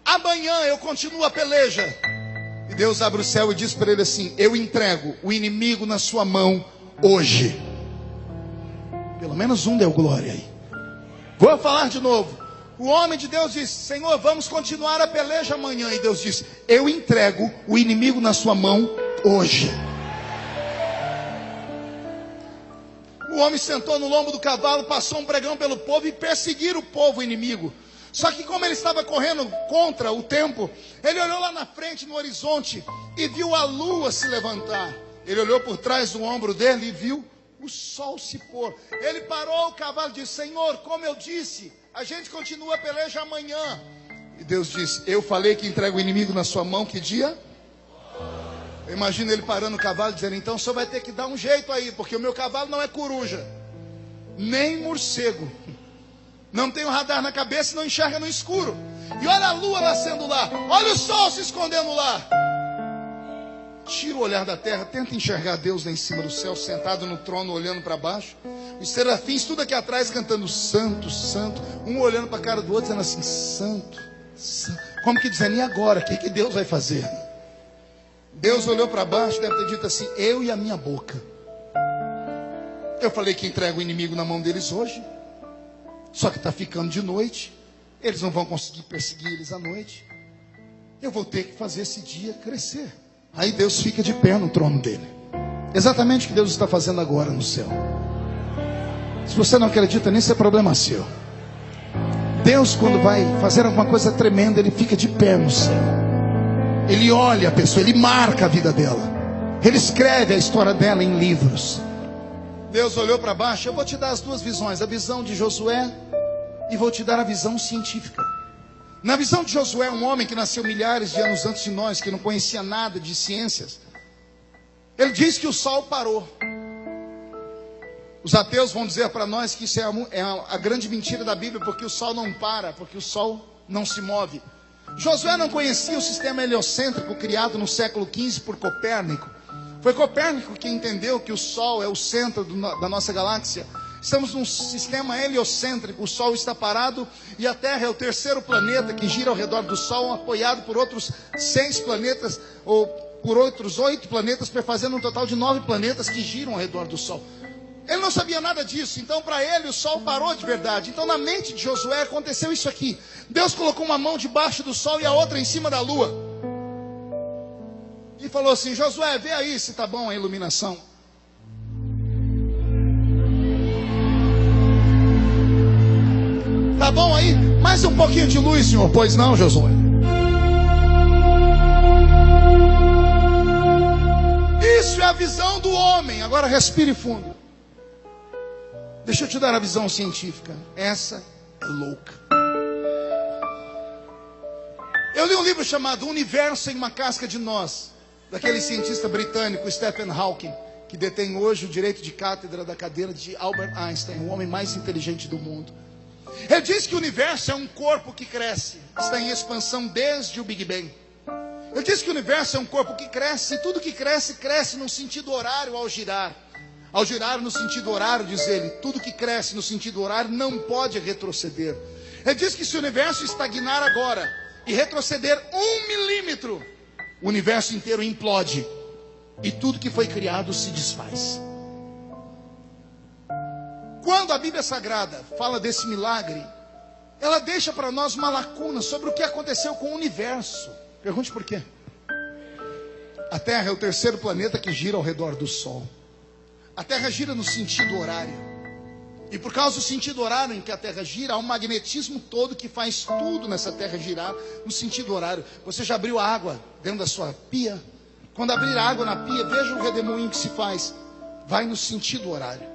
amanhã eu continuo a peleja. E Deus abre o céu e diz para ele assim: eu entrego o inimigo na sua mão hoje. Pelo menos um deu glória aí. Vou falar de novo. O homem de Deus disse: Senhor, vamos continuar a peleja amanhã. E Deus disse: eu entrego o inimigo na sua mão hoje. O homem sentou no lombo do cavalo, passou um pregão pelo povo e perseguir o povo inimigo. Só que como ele estava correndo contra o tempo, ele olhou lá na frente no horizonte e viu a lua se levantar. Ele olhou por trás do ombro dele e viu o sol se pôr. Ele parou o cavalo e disse: Senhor, como eu disse, a gente continua a peleja amanhã. E Deus disse: eu falei que entrego o inimigo na sua mão, que dia? Eu imagino ele parando o cavalo e dizendo: então o senhor vai ter que dar um jeito aí, porque o meu cavalo não é coruja, nem morcego, não tem o radar na cabeça e não enxerga no escuro. E olha a lua nascendo lá, olha o sol se escondendo lá. Tira o olhar da terra, tenta enxergar Deus lá em cima do céu, sentado no trono, olhando para baixo. Os serafins tudo aqui atrás cantando santo, santo, um olhando para a cara do outro, dizendo assim: santo, santo. Como que dizendo: e agora? O que Deus vai fazer? Deus olhou para baixo, deve ter dito assim: eu e a minha boca. Eu falei que entrego o inimigo na mão deles hoje. Só que está ficando de noite. Eles não vão conseguir perseguir eles à noite. Eu vou ter que fazer esse dia crescer. Aí Deus fica de pé no trono dele. Exatamente o que Deus está fazendo agora no céu. Se você não acredita nisso, é problema seu. Deus, quando vai fazer alguma coisa tremenda, Ele fica de pé no céu. Ele olha a pessoa, Ele marca a vida dela. Ele escreve a história dela em livros. Deus olhou para baixo. Eu vou te dar as duas visões: a visão de Josué e vou te dar a visão científica. Na visão de Josué, um homem que nasceu milhares de anos antes de nós, que não conhecia nada de ciências, ele diz que o sol parou. Os ateus vão dizer para nós que isso é a grande mentira da Bíblia, porque o sol não para, porque o sol não se move. Josué não conhecia o sistema heliocêntrico criado no século XV por Copérnico. Foi Copérnico que entendeu que o sol é o centro da nossa galáxia. Estamos num sistema heliocêntrico, o Sol está parado e a Terra é o terceiro planeta que gira ao redor do Sol, apoiado por outros 6 planetas, ou por outros 8 planetas, fazendo um total de 9 planetas que giram ao redor do Sol. Ele não sabia nada disso, então para ele o Sol parou de verdade. Então na mente de Josué aconteceu isso aqui: Deus colocou uma mão debaixo do Sol e a outra em cima da Lua. E falou assim: Josué, vê aí se está bom a iluminação. Tá bom aí? Mais um pouquinho de luz, senhor. Pois não, Josué? Isso é a visão do homem. Agora respire fundo. Deixa eu te dar a visão científica. Essa é louca. Eu li um livro chamado O Universo em uma Casca de Nós, daquele cientista britânico Stephen Hawking, que detém hoje o direito de cátedra da cadeira de Albert Einstein, o homem mais inteligente do mundo. Ele diz que o universo é um corpo que cresce, está em expansão desde o Big Bang. Ele diz que o universo é um corpo que cresce, e tudo que cresce, cresce no sentido horário ao girar. Ao girar no sentido horário, diz ele, tudo que cresce no sentido horário não pode retroceder. Ele diz que se o universo estagnar agora e retroceder 1 milímetro, o universo inteiro implode e tudo que foi criado se desfaz. Quando a Bíblia Sagrada fala desse milagre, ela deixa para nós uma lacuna sobre o que aconteceu com o universo. Pergunte por quê? A Terra é o terceiro planeta que gira ao redor do Sol. A Terra gira no sentido horário. E por causa do sentido horário em que a Terra gira, há um magnetismo todo que faz tudo nessa Terra girar no sentido horário. Você já abriu a água dentro da sua pia? Quando abrir a água na pia, veja o redemoinho que se faz. Vai no sentido horário.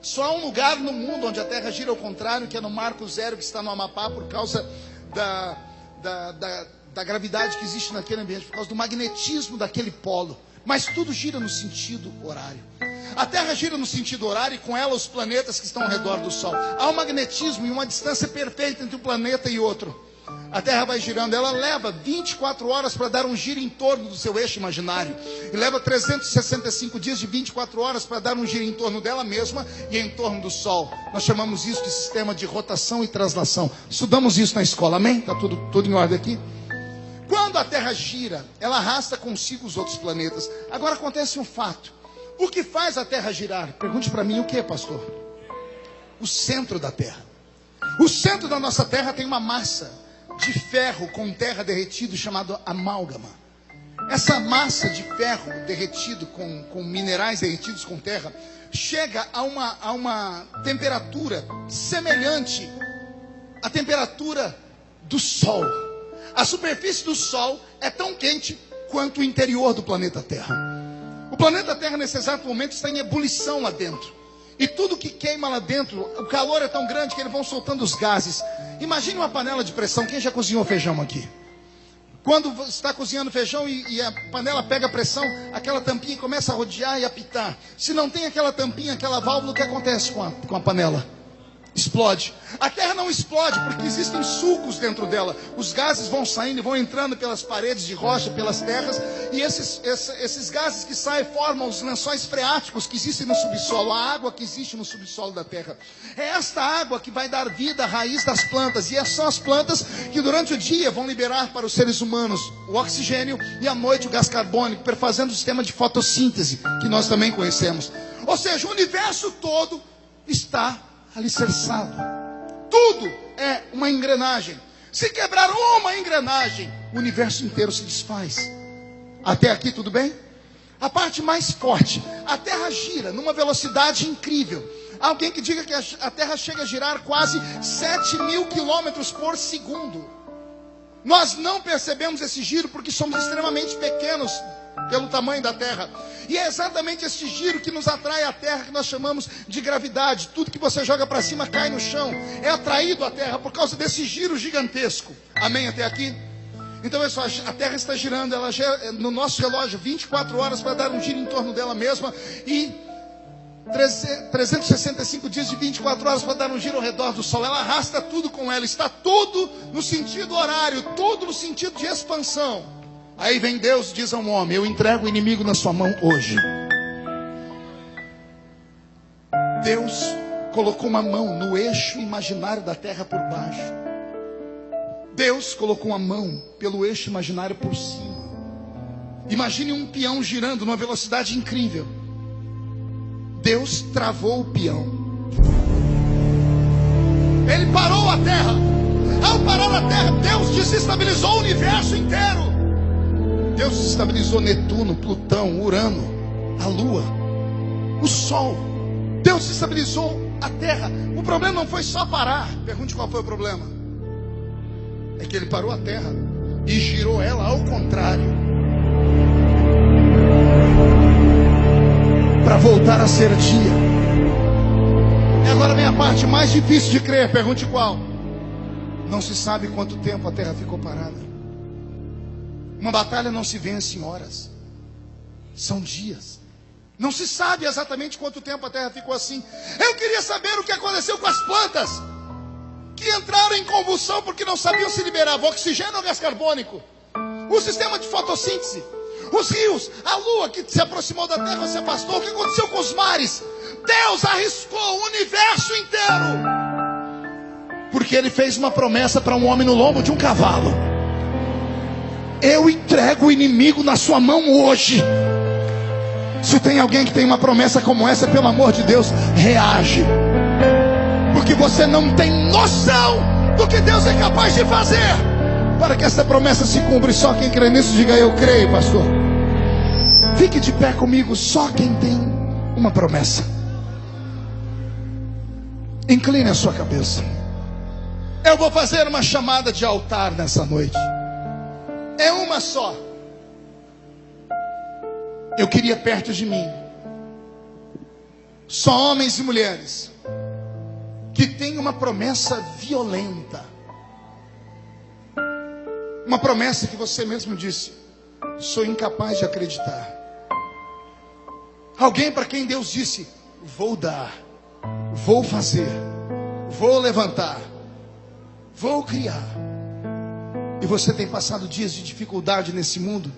Só há um lugar no mundo onde a Terra gira ao contrário, que é no Marco Zero, que está no Amapá, por causa da gravidade que existe naquele ambiente, por causa do magnetismo daquele polo. Mas tudo gira no sentido horário. A Terra gira no sentido horário e com ela os planetas que estão ao redor do Sol. Há um magnetismo e uma distância perfeita entre um planeta e outro. A Terra vai girando, ela leva 24 horas para dar um giro em torno do seu eixo imaginário. E leva 365 dias de 24 horas para dar um giro em torno dela mesma e em torno do Sol. Nós chamamos isso de sistema de rotação e translação. Estudamos isso na escola, amém? Está tudo em ordem aqui? Quando a Terra gira, ela arrasta consigo os outros planetas. Agora acontece um fato. O que faz a Terra girar? Pergunte para mim o que, pastor? O centro da Terra. O centro da nossa Terra tem uma massa de ferro com terra derretido chamado amálgama. Essa massa de ferro derretido com minerais derretidos com terra chega a uma temperatura semelhante à temperatura do Sol. A superfície do Sol é tão quente quanto o interior do planeta Terra. O planeta Terra nesse exato momento está em ebulição lá dentro. E tudo que queima lá dentro, o calor é tão grande que eles vão soltando os gases. Imagine uma panela de pressão. Quem já cozinhou feijão aqui? Quando você está cozinhando feijão e a panela pega pressão, aquela tampinha começa a rodear e apitar. Se não tem aquela tampinha, aquela válvula, o que acontece com a panela? explode. A terra não explode porque existem sulcos dentro dela. Os gases vão saindo e vão entrando pelas paredes de rocha, pelas terras, e esses gases que saem formam os lençóis freáticos que existem no subsolo, a água que existe no subsolo da terra. É esta água que vai dar vida à raiz das plantas, e são as plantas que durante o dia vão liberar para os seres humanos o oxigênio e à noite o gás carbônico, perfazendo o sistema de fotossíntese que nós também conhecemos. Ou seja, o universo todo está alicerçado. Tudo é uma engrenagem. Se quebrar uma engrenagem, o universo inteiro se desfaz. Até aqui tudo bem? A parte mais forte: a Terra gira numa velocidade incrível. Alguém que diga que a Terra chega a girar quase 7.000 quilômetros por segundo. Nós não percebemos esse giro porque somos extremamente pequenos pelo tamanho da Terra. E é exatamente esse giro que nos atrai à Terra, que nós chamamos de gravidade. Tudo que você joga para cima cai no chão. É atraído à Terra por causa desse giro gigantesco. Amém até aqui? Então, pessoal, a Terra está girando, ela no nosso relógio 24 horas para dar um giro em torno dela mesma, e 365 dias de 24 horas para dar um giro ao redor do Sol. Ela arrasta tudo com ela, está tudo no sentido horário, tudo no sentido de expansão. Aí vem Deus e diz a um homem: eu entrego o inimigo na sua mão hoje. Deus colocou uma mão no eixo imaginário da terra por baixo. Deus colocou uma mão pelo eixo imaginário por cima. Imagine um peão girando numa velocidade incrível. Deus travou o peão. Ele parou a terra. Ao parar a terra, Deus desestabilizou o universo inteiro. Deus estabilizou Netuno, Plutão, Urano, a Lua, o Sol. Deus estabilizou a Terra. O problema não foi só parar. Pergunte qual foi o problema. É que ele parou a Terra e girou ela ao contrário, para voltar a ser dia. E agora vem a parte mais difícil de crer. Pergunte qual. Não se sabe quanto tempo a Terra ficou parada. Uma batalha não se vence em horas, são dias. Não se sabe exatamente quanto tempo a Terra ficou assim. Eu queria saber o que aconteceu com as plantas que entraram em convulsão porque não sabiam se liberar oxigênio ou gás carbônico. O sistema de fotossíntese, os rios, a lua que se aproximou da Terra, se afastou. O que aconteceu com os mares? Deus arriscou o universo inteiro, porque Ele fez uma promessa para um homem no lombo de um cavalo: eu entrego o inimigo na sua mão hoje. Se tem alguém que tem uma promessa como essa, pelo amor de Deus, reage. Porque você não tem noção do que Deus é capaz de fazer para que essa promessa se cumpra. E só quem crê nisso, diga: eu creio, pastor. Fique de pé comigo. Só quem tem uma promessa. Incline a sua cabeça. Eu vou fazer uma chamada de altar nessa noite. É uma só. Eu queria perto de mim só homens e mulheres que têm uma promessa violenta. Uma promessa que você mesmo disse: sou incapaz de acreditar. Alguém para quem Deus disse: vou dar, vou fazer, vou levantar, vou criar. E você tem passado dias de dificuldade nesse mundo,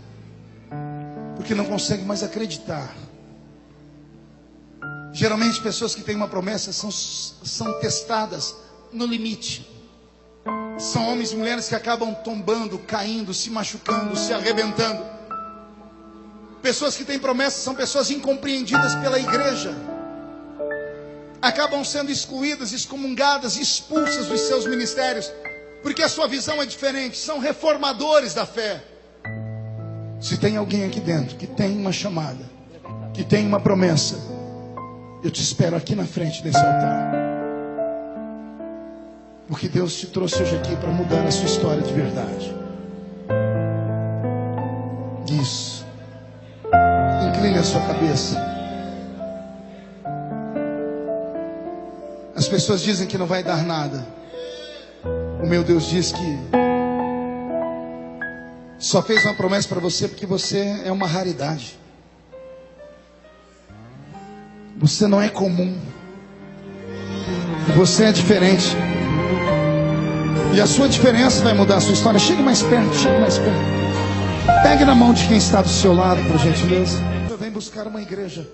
porque não consegue mais acreditar. Geralmente pessoas que têm uma promessa são testadas no limite. São homens e mulheres que acabam tombando, caindo, se machucando, se arrebentando. Pessoas que têm promessas são pessoas incompreendidas pela igreja. Acabam sendo excluídas, excomungadas, expulsas dos seus ministérios, porque a sua visão é diferente. São reformadores da fé. Se tem alguém aqui dentro que tem uma chamada, que tem uma promessa, eu te espero aqui na frente desse altar. Porque Deus te trouxe hoje aqui para mudar a sua história de verdade. Isso. Incline a sua cabeça. As pessoas dizem que não vai dar nada. O meu Deus diz que só fez uma promessa para você porque você é uma raridade. Você não é comum. Você é diferente. E a sua diferença vai mudar a sua história. Chegue mais perto, chegue mais perto. Pegue na mão de quem está do seu lado, por gentileza. Eu venho buscar uma igreja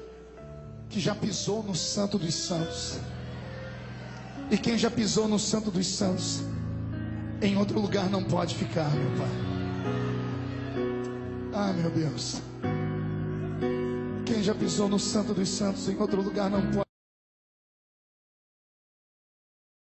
que já pisou no Santo dos Santos. E quem já pisou no Santo dos Santos, em outro lugar não pode ficar, meu Pai. Ah, meu Deus. Quem já pisou no Santo dos Santos, em outro lugar não pode.